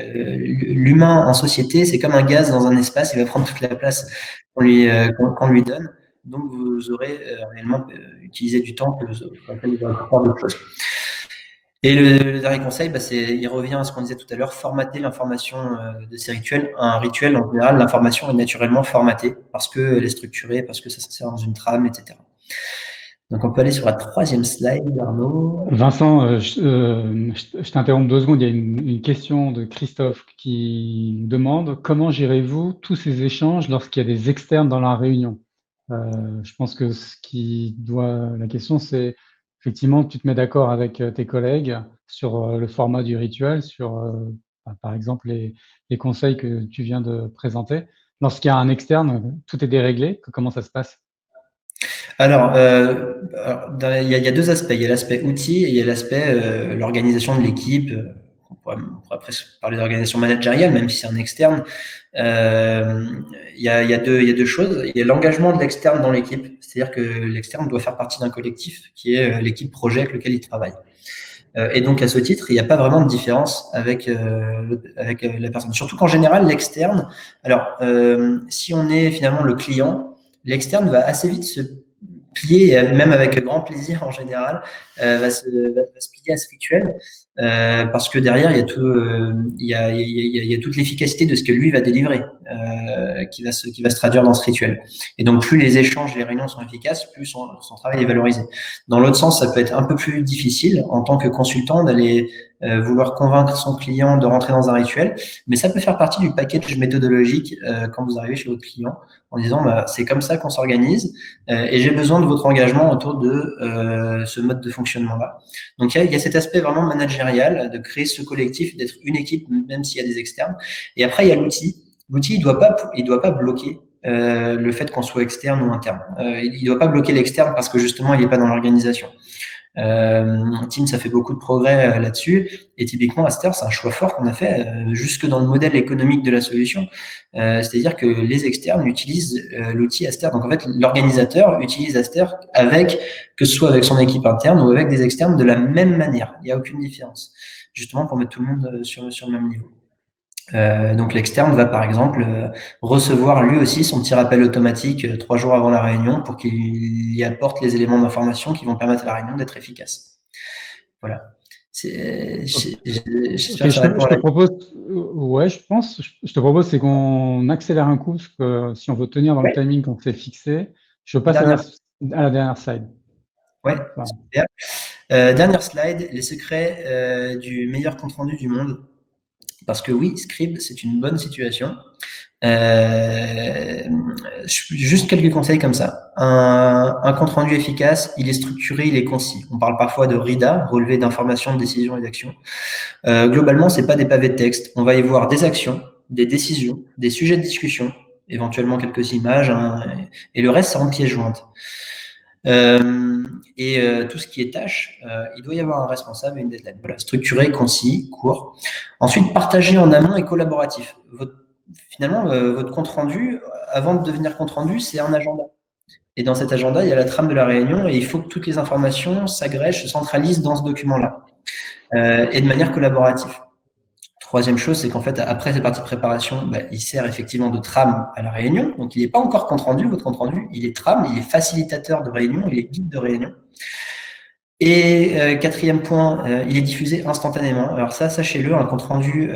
L'humain en société, c'est comme un gaz dans un espace, il va prendre toute la place qu'on lui donne. Donc, vous aurez réellement utilisé du temps pour lequel vous aurez pu faire d'autres choses. Et le dernier conseil, il revient à ce qu'on disait tout à l'heure, formater l'information de ces rituels. Un rituel, en général, l'information est naturellement formatée parce qu'elle est structurée, parce que ça s'insère dans une trame, etc. Donc, on peut aller sur la 3e slide, Arnaud. Vincent, je t'interromps 2 secondes. Il y a une question de Christophe qui nous demande comment gérez-vous tous ces échanges lorsqu'il y a des externes dans la réunion? Je pense que la question, c'est effectivement, tu te mets d'accord avec tes collègues sur le format du rituel, sur, par exemple, les conseils que tu viens de présenter. Lorsqu'il y a un externe, tout est déréglé. Comment ça se passe? Alors, il y a 2 aspects. Il y a l'aspect outil et il y a l'aspect l'organisation de l'équipe. On pourrait presque parler d'organisation managériale, même si c'est un externe. Il y a 2 choses. Il y a l'engagement de l'externe dans l'équipe, c'est-à-dire que l'externe doit faire partie d'un collectif qui est l'équipe projet avec lequel il travaille. Et donc, à ce titre, il n'y a pas vraiment de différence avec la personne. Surtout qu'en général, l'externe, alors, si on est finalement le client, l'externe va assez vite se plier, même avec grand plaisir en général, va se plier à ce rituel, parce que derrière, il y a toute l'efficacité de ce que lui va délivrer, qui va se traduire dans ce rituel. Et donc, plus les échanges, les réunions sont efficaces, plus son travail est valorisé. Dans l'autre sens, ça peut être un peu plus difficile en tant que consultant d'aller vouloir convaincre son client de rentrer dans un rituel, mais ça peut faire partie du package méthodologique quand vous arrivez chez votre client en disant c'est comme ça qu'on s'organise et j'ai besoin de votre engagement autour de ce mode de fonctionnement-là. Donc il y a cet aspect vraiment managérial de créer ce collectif, d'être une équipe même s'il y a des externes. Et après il y a l'outil. L'outil il doit pas bloquer le fait qu'on soit externe ou interne. Il doit pas bloquer l'externe parce que justement il n'est pas dans l'organisation. Teams a fait beaucoup de progrès là-dessus et typiquement Aster c'est un choix fort qu'on a fait jusque dans le modèle économique de la solution, c'est-à-dire que les externes utilisent l'outil Aster, donc en fait l'organisateur utilise Aster que ce soit avec son équipe interne ou avec des externes de la même manière, il n'y a aucune différence, justement pour mettre tout le monde sur le même niveau. Donc l'externe va par exemple recevoir lui aussi son petit rappel automatique 3 jours avant la réunion pour qu'il y apporte les éléments d'information qui vont permettre à la réunion d'être efficace. Voilà. Je te propose, c'est qu'on accélère un coup, parce que si on veut tenir dans le timing qu'on s'est fixé, je passe à la dernière slide. Ouais, super. Dernière slide, les secrets du meilleur compte-rendu du monde. Parce que oui, Scribe, c'est une bonne situation. Juste quelques conseils comme ça. Un compte rendu efficace, il est structuré, il est concis. On parle parfois de RIDA, relevé d'informations, de décisions et d'actions. Globalement, c'est pas des pavés de texte. On va y voir des actions, des décisions, des sujets de discussion, éventuellement quelques images, et le reste, c'est en pièces jointes. Tout ce qui est tâche, il doit y avoir un responsable et une deadline. Voilà, structuré, concis, court. Ensuite, partagé en amont et collaboratif. Finalement, votre compte rendu, avant de devenir compte rendu, c'est un agenda. Et dans cet agenda, il y a la trame de la réunion et il faut que toutes les informations s'agrègent, se centralisent dans ce document-là et de manière collaborative. Troisième chose, c'est qu'en fait, après cette partie de préparation, il sert effectivement de trame à la réunion. Donc, il n'est pas encore compte rendu, votre compte rendu, il est trame, il est facilitateur de réunion, il est guide de réunion. Et quatrième point, il est diffusé instantanément. Alors ça, sachez-le, un compte rendu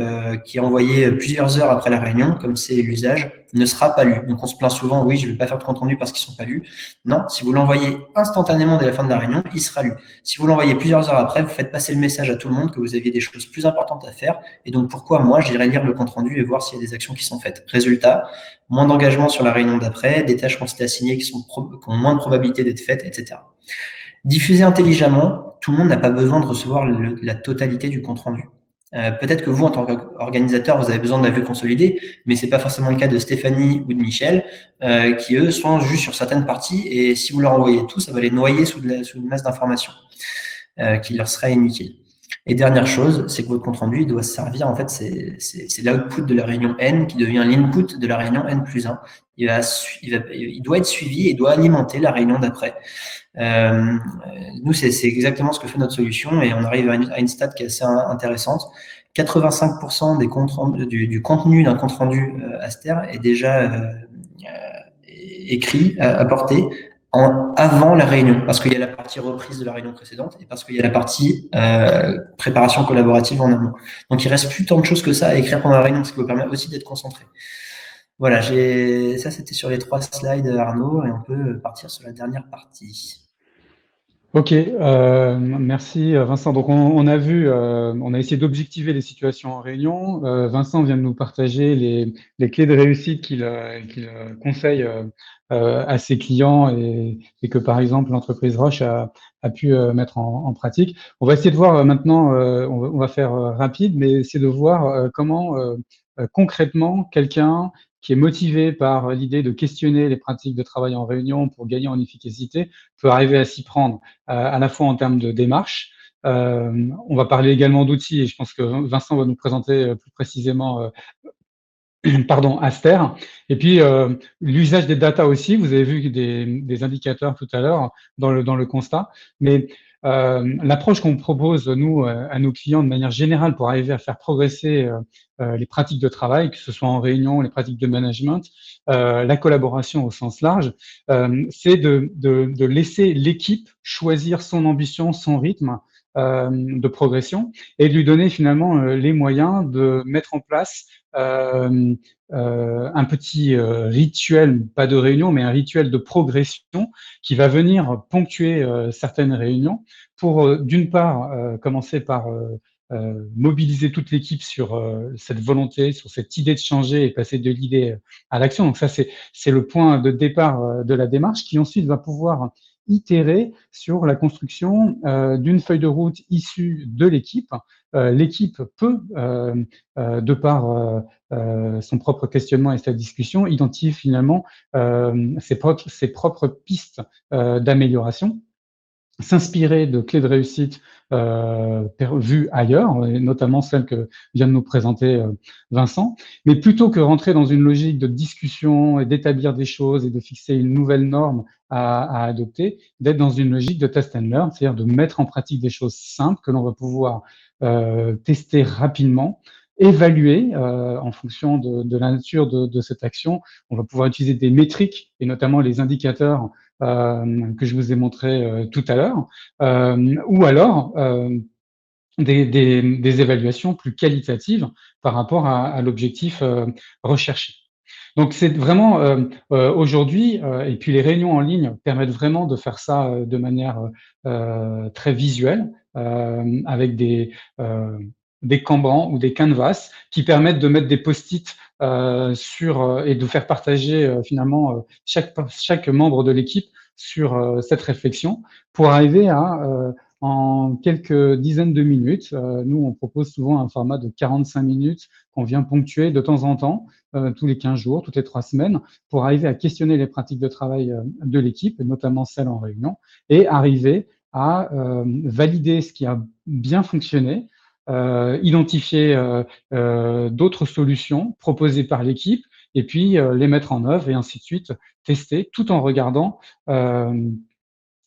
qui est envoyé plusieurs heures après la réunion, comme c'est l'usage, ne sera pas lu. Donc on se plaint souvent, oui, je ne vais pas faire de compte rendu parce qu'ils ne sont pas lus. Non, si vous l'envoyez instantanément dès la fin de la réunion, il sera lu. Si vous l'envoyez plusieurs heures après, vous faites passer le message à tout le monde que vous aviez des choses plus importantes à faire. Et donc pourquoi moi, j'irai lire le compte rendu et voir s'il y a des actions qui sont faites. Résultat, moins d'engagement sur la réunion d'après, des tâches qui ont été assignées qui ont moins de probabilité d'être faites, etc. Diffuser intelligemment, tout le monde n'a pas besoin de recevoir la totalité du compte rendu. Peut-être que vous, en tant qu'organisateur, vous avez besoin de la vue consolidée, mais c'est pas forcément le cas de Stéphanie ou de Michel, qui eux sont juste sur certaines parties, et si vous leur envoyez tout, ça va les noyer sous une masse d'informations qui leur serait inutile. Et dernière chose, c'est que votre compte rendu il doit servir, en fait, c'est l'output de la réunion N qui devient l'input de la réunion N+1. Il doit être suivi et doit alimenter la réunion d'après. Nous, c'est exactement ce que fait notre solution et on arrive à une stat qui est assez intéressante. 85% du contenu d'un compte rendu Aster est déjà écrit, apporté avant la réunion, parce qu'il y a la partie reprise de la réunion précédente et parce qu'il y a la partie préparation collaborative en amont. Donc, il reste plus tant de choses que ça à écrire pendant la réunion, ce qui vous permet aussi d'être concentré. Voilà, ça c'était sur les 3 slides, Arnaud, et on peut partir sur la dernière partie. Ok, merci Vincent. Donc on a vu, on a essayé d'objectiver les situations en réunion. Vincent vient de nous partager les clés de réussite qu'il conseille à ses clients et que par exemple l'entreprise Roche a pu mettre en pratique. On va essayer de voir maintenant, on va faire rapide, mais essayer de voir comment concrètement quelqu'un qui est motivé par l'idée de questionner les pratiques de travail en réunion pour gagner en efficacité peut arriver à s'y prendre à la fois en termes de démarche. On va parler également d'outils et je pense que Vincent va nous présenter plus précisément pardon, Aster. Et puis, l'usage des data aussi. Vous avez vu des indicateurs tout à l'heure dans le constat. Mais l'approche qu'on propose, nous, à nos clients de manière générale pour arriver à faire progresser les pratiques de travail, que ce soit en réunion, les pratiques de management, la collaboration au sens large, c'est de laisser l'équipe choisir son ambition, son rythme de progression et de lui donner finalement les moyens de mettre en place un petit rituel, pas de réunion, mais un rituel de progression qui va venir ponctuer certaines réunions pour, d'une part, commencer par mobiliser toute l'équipe sur cette volonté, sur cette idée de changer et passer de l'idée à l'action. Donc ça, c'est le point de départ de la démarche qui ensuite va pouvoir itérer sur la construction d'une feuille de route issue de l'équipe. L'équipe peut, de par son propre questionnement et sa discussion, identifier finalement ses propres pistes d'amélioration, s'inspirer de clés de réussite vues ailleurs, et notamment celles que vient de nous présenter Vincent. Mais plutôt que rentrer dans une logique de discussion et d'établir des choses et de fixer une nouvelle norme à adopter, d'être dans une logique de test and learn, c'est-à-dire de mettre en pratique des choses simples que l'on va pouvoir tester rapidement, évaluer en fonction de la nature de cette action. On va pouvoir utiliser des métriques et notamment les indicateurs que je vous ai montré tout à l'heure, ou alors des évaluations plus qualitatives par rapport à l'objectif recherché. Donc c'est vraiment aujourd'hui, et puis les réunions en ligne permettent vraiment de faire ça de manière très visuelle, avec des cambrans ou des canvas qui permettent de mettre des post-it et de faire partager finalement chaque membre de l'équipe sur cette réflexion pour arriver à en quelques dizaines de minutes. Nous, on propose souvent un format de 45 minutes qu'on vient ponctuer de temps en temps, tous les 15 jours, toutes les 3 semaines, pour arriver à questionner les pratiques de travail de l'équipe, notamment celles en réunion, et arriver à valider ce qui a bien fonctionné, identifier d'autres solutions proposées par l'équipe, et puis les mettre en œuvre, et ainsi de suite, tester, tout en regardant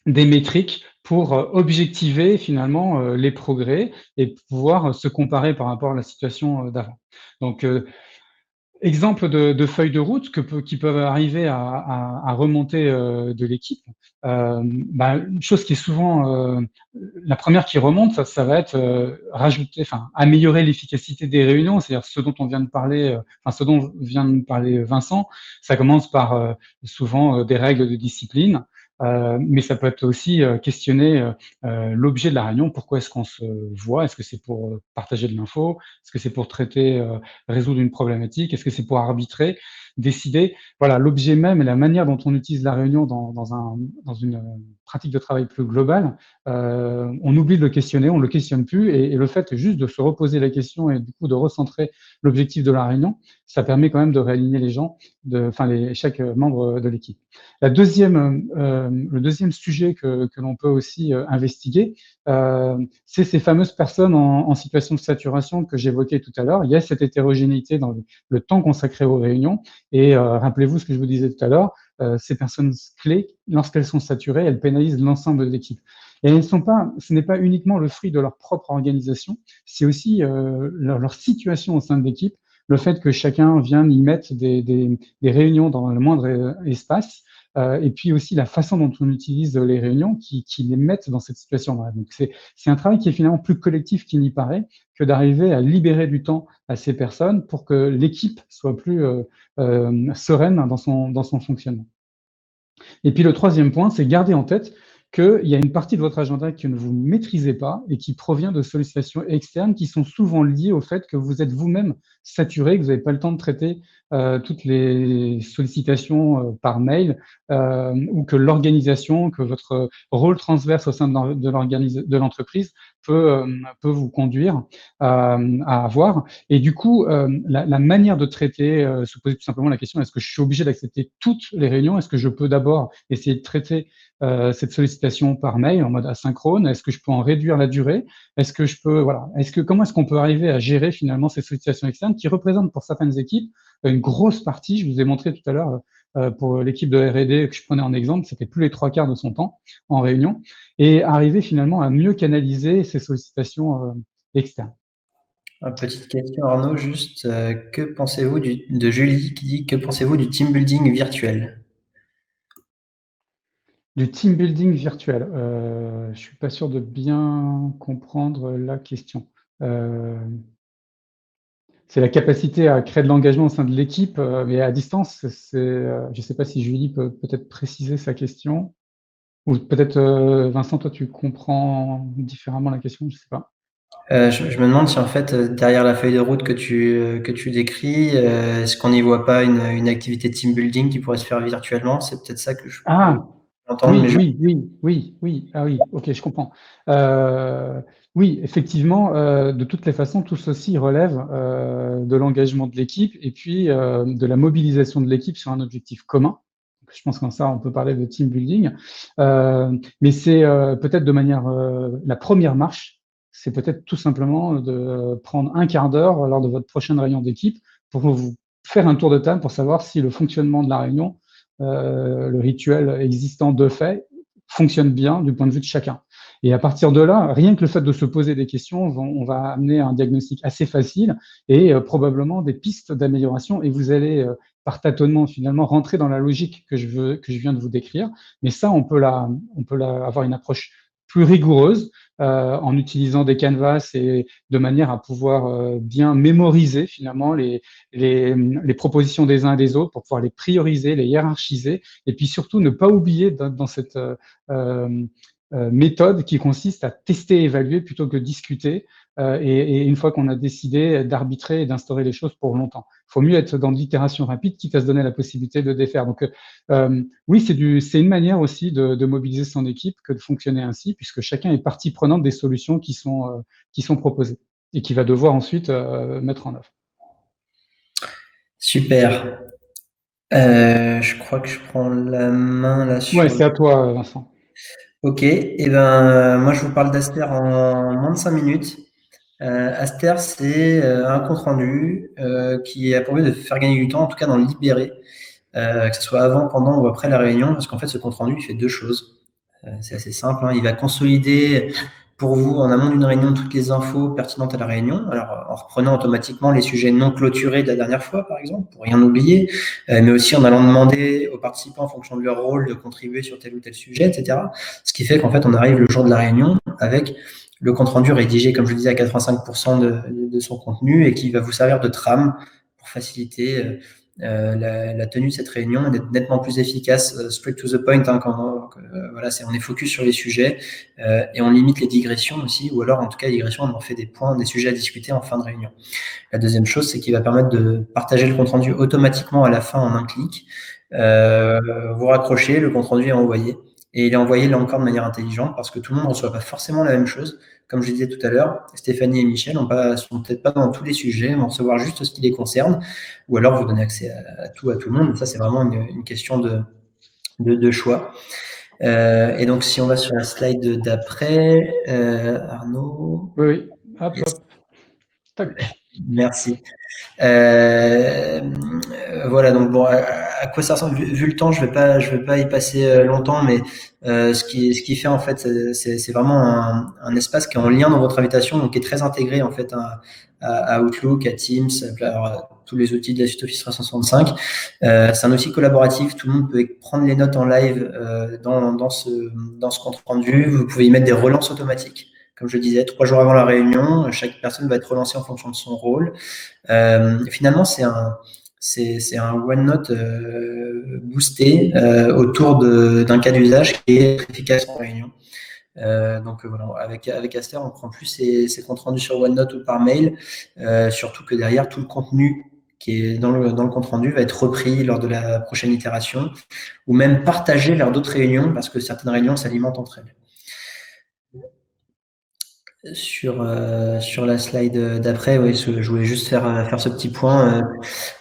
des métriques pour objectiver finalement les progrès et pouvoir se comparer par rapport à la situation d'avant. Donc, exemple de feuilles de route qui peuvent arriver à remonter de l'équipe. Une chose qui est souvent la première qui remonte, ça va être améliorer l'efficacité des réunions, c'est-à-dire ce dont on vient de parler, ce dont vient de parler Vincent. Ça commence par souvent des règles de discipline. Mais ça peut être aussi questionner l'objet de la réunion. Pourquoi est-ce qu'on se voit? Est-ce que c'est pour partager de l'info? Est-ce que c'est pour résoudre une problématique? Est-ce que c'est pour arbitrer, décider? Voilà, l'objet même et la manière dont on utilise la réunion dans une pratique de travail plus globale, on oublie de le questionner, on ne le questionne plus, et le fait juste de se reposer la question et du coup de recentrer l'objectif de la réunion, ça permet quand même de réaligner les gens, chaque membre de l'équipe. La deuxième le deuxième sujet que l'on peut aussi investiguer, c'est ces fameuses personnes en situation de saturation que j'évoquais tout à l'heure. Il y a cette hétérogénéité dans le temps consacré aux réunions. Et rappelez-vous ce que je vous disais tout à l'heure, ces personnes clés, lorsqu'elles sont saturées, elles pénalisent l'ensemble de l'équipe. Et ce n'est pas uniquement le fruit de leur propre organisation, c'est aussi leur situation au sein de l'équipe, le fait que chacun vienne y mettre des réunions dans le moindre espace, et puis aussi la façon dont on utilise les réunions qui les mettent dans cette situation-là. Donc c'est un travail qui est finalement plus collectif qu'il n'y paraît, que d'arriver à libérer du temps à ces personnes pour que l'équipe soit plus sereine dans son fonctionnement. Et puis le troisième point, c'est garder en tête qu'il y a une partie de votre agenda que vous ne maîtrisez pas et qui provient de sollicitations externes qui sont souvent liées au fait que vous êtes vous-même saturé, que vous n'avez pas le temps de traiter toutes les sollicitations par mail, ou que l'organisation, que votre rôle transverse au sein de l'entreprise peut vous conduire à avoir. Et du coup, la manière de traiter, se poser tout simplement la question, est-ce que je suis obligé d'accepter toutes les réunions? Est-ce que je peux d'abord essayer de traiter cette sollicitation par mail en mode asynchrone? Est-ce que je peux en réduire la durée? Est-ce que je peux, voilà, comment est-ce qu'on peut arriver à gérer finalement ces sollicitations externes qui représentent pour certaines équipes une grosse partie? Je vous ai montré tout à l'heure pour l'équipe de R&D que je prenais en exemple, c'était plus les 3/4 de son temps en réunion, et arriver finalement à mieux canaliser ces sollicitations externes. Une petite question, Arnaud, juste, que pensez-vous de Julie qui dit, que pensez-vous du team building virtuel? Du team building virtuel. Je suis pas sûr de bien comprendre la question. C'est la capacité à créer de l'engagement au sein de l'équipe, mais à distance. Je sais pas si Julie peut peut-être préciser sa question, ou peut-être Vincent, toi tu comprends différemment la question, je sais pas. Je me demande si en fait, derrière la feuille de route que tu décris, est-ce qu'on n'y voit pas une activité de team building qui pourrait se faire virtuellement? C'est peut-être ça que je peux Ah! entendre, mais Oui. Ah oui, OK, je comprends. Oui, effectivement, de toutes les façons, tout ceci relève de l'engagement de l'équipe et puis de la mobilisation de l'équipe sur un objectif commun. Je pense qu'en ça, on peut parler de team building. Mais c'est peut-être de manière la première marche, c'est peut-être tout simplement de prendre un quart d'heure lors de votre prochaine réunion d'équipe pour vous faire un tour de table pour savoir si le fonctionnement de la réunion, le rituel existant de fait, fonctionne bien du point de vue de chacun. Et à partir de là, rien que le fait de se poser des questions, on va amener un diagnostic assez facile et probablement des pistes d'amélioration, et vous allez par tâtonnement finalement rentrer dans la logique que je viens de vous décrire. Mais ça, on peut avoir une approche plus rigoureuse en utilisant des canvas et de manière à pouvoir bien mémoriser finalement les propositions des uns et des autres pour pouvoir les prioriser, les hiérarchiser, et puis surtout ne pas oublier dans cette méthode qui consiste à tester et évaluer plutôt que discuter, et une fois qu'on a décidé d'arbitrer et d'instaurer les choses pour longtemps. Il faut mieux être dans l'itération rapide, quitte à se donner la possibilité de défaire. Donc oui, c'est une manière aussi de mobiliser son équipe que de fonctionner ainsi, puisque chacun est partie prenante des solutions qui sont proposées et qui va devoir ensuite mettre en œuvre. super. Je crois que je prends la main là sur. Ouais, c'est à toi, Vincent. Ok, et ben moi je vous parle d'Aster en moins de 5 minutes. Aster, c'est un compte rendu qui a pour but de faire gagner du temps, en tout cas d'en libérer, que ce soit avant, pendant ou après la réunion, parce qu'en fait ce compte rendu il fait deux choses. C'est assez simple, hein. Il va consolider pour vous en amont d'une réunion toutes les infos pertinentes à la réunion, alors en reprenant automatiquement les sujets non clôturés de la dernière fois par exemple, pour rien oublier, mais aussi en allant demander aux participants en fonction de leur rôle de contribuer sur tel ou tel sujet, etc. Ce qui fait qu'en fait on arrive le jour de la réunion avec le compte rendu rédigé, comme je le disais, à 85% de son contenu, et qui va vous servir de trame pour faciliter la tenue de cette réunion et d'être nettement plus efficace, straight to the point, hein, voilà, on est focus sur les sujets et on limite les digressions aussi, ou alors en tout cas les digressions, on en fait des points, des sujets à discuter en fin de réunion. La deuxième chose, c'est qu'il va permettre de partager le compte rendu automatiquement à la fin en un clic. Vous raccrochez, le compte rendu est envoyé. Et il est envoyé là encore de manière intelligente parce que tout le monde ne reçoit pas forcément la même chose. Comme je disais tout à l'heure, Stéphanie et Michel ne sont peut-être pas dans tous les sujets, vont recevoir juste ce qui les concerne, ou alors vous donnez accès à tout le monde. Ça, c'est vraiment une question de choix. Et donc, si on va sur la slide d'après, Arnaud. Oui. Hop, Yes. hop. Tac. Merci. Voilà, donc bon, à quoi ça ressemble, vu le temps, je vais pas y passer longtemps, mais ce qui fait en fait, c'est vraiment un espace qui est en lien dans votre invitation, donc qui est très intégré en fait à Outlook, à Teams, à tous les outils de la suite Office 365. C'est un outil collaboratif, tout le monde peut prendre les notes en live dans ce compte rendu. Vous pouvez y mettre des relances automatiques. Comme je le disais, 3 jours avant la réunion, chaque personne va être relancée en fonction de son rôle. Finalement, c'est un OneNote boosté autour d'un cas d'usage qui est efficace en réunion. Donc voilà, avec Aster, on prend plus ses comptes rendus sur OneNote ou par mail, surtout que derrière, tout le contenu qui est dans le compte rendu va être repris lors de la prochaine itération ou même partagé vers d'autres réunions parce que certaines réunions s'alimentent entre elles. Sur la slide d'après, oui, je voulais juste faire ce petit point.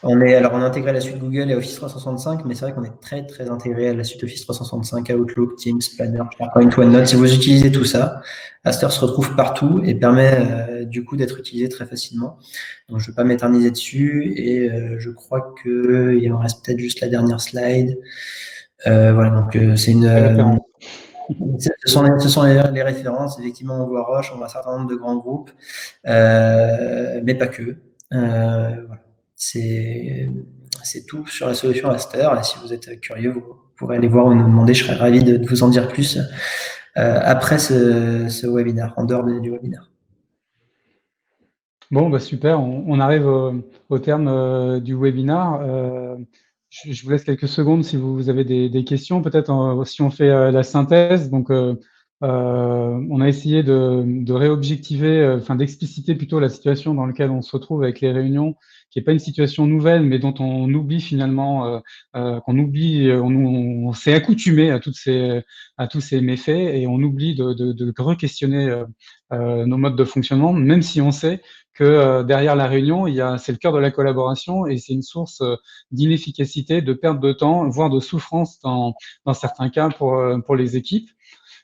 On a intégré la suite Google et Office 365, mais c'est vrai qu'on est très très intégré à la suite Office 365, à Outlook, Teams, Planner, SharePoint, OneNote. Si vous utilisez tout ça, Aster se retrouve partout et permet du coup d'être utilisé très facilement. Donc je ne vais pas m'éterniser dessus et je crois qu'il en reste peut-être juste la dernière slide. Voilà, donc c'est une Référence. Ce sont les références. Effectivement, on voit Roche, on voit un certain nombre de grands groupes, mais pas que. Voilà. C'est tout sur la solution Aster. Et si vous êtes curieux, vous pourrez aller voir ou nous demander. Je serais ravi de vous en dire plus après ce webinaire, en dehors du webinaire. Bon, bah super, on arrive au terme du webinaire. Je vous laisse quelques secondes si vous avez des questions. Peut-être si on fait la synthèse. Donc, on a essayé de réobjectiver, enfin d'expliciter plutôt la situation dans laquelle on se retrouve avec les réunions, qui n'est pas une situation nouvelle, mais dont on oublie finalement, on s'est accoutumé à tous ces méfaits et on oublie de re-questionner nos modes de fonctionnement, même si on sait que derrière la réunion, c'est le cœur de la collaboration et c'est une source d'inefficacité, de perte de temps, voire de souffrance dans certains cas pour les équipes.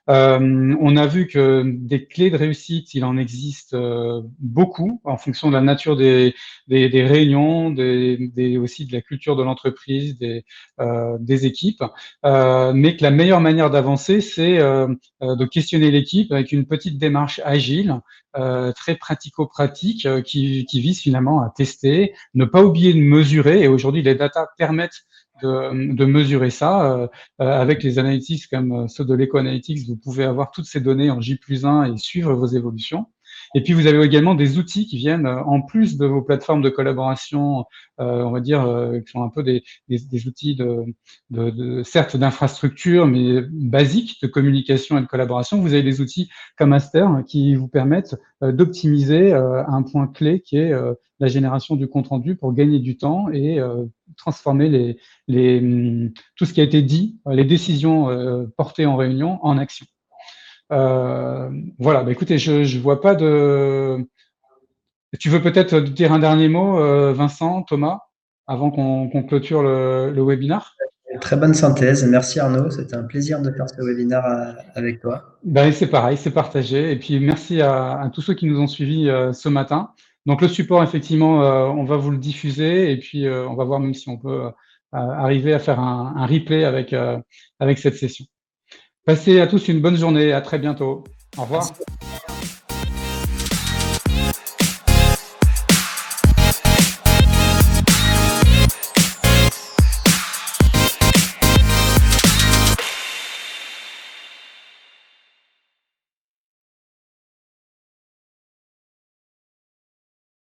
On a vu que des clés de réussite, il en existe beaucoup en fonction de la nature des réunions, aussi de la culture de l'entreprise, des équipes, mais que la meilleure manière d'avancer, c'est de questionner l'équipe avec une petite démarche agile, très pratico-pratique, qui vise finalement à tester, ne pas oublier de mesurer, et aujourd'hui les data permettent de mesurer ça. Avec les analytics comme ceux de l'Eco-Analytics, vous pouvez avoir toutes ces données en J+1 et suivre vos évolutions. Et puis, vous avez également des outils qui viennent en plus de vos plateformes de collaboration, on va dire, qui sont un peu des outils certes d'infrastructure, mais basiques de communication et de collaboration. Vous avez des outils comme Aster qui vous permettent d'optimiser un point clé qui est la génération du compte-rendu pour gagner du temps et transformer tout ce qui a été dit, les décisions portées en réunion, en action. Voilà, bah écoutez, je vois pas de... Tu veux peut-être dire un dernier mot, Vincent, Thomas, avant qu'on clôture le webinaire? Très bonne synthèse. Merci Arnaud. C'était un plaisir de faire ce webinaire avec toi. Ben, c'est pareil, c'est partagé. Et puis merci à tous ceux qui nous ont suivis ce matin. Donc le support, effectivement, on va vous le diffuser et puis on va voir même si on peut arriver à faire un replay avec cette session. Passez à tous une bonne journée. À très bientôt. Au revoir. Merci.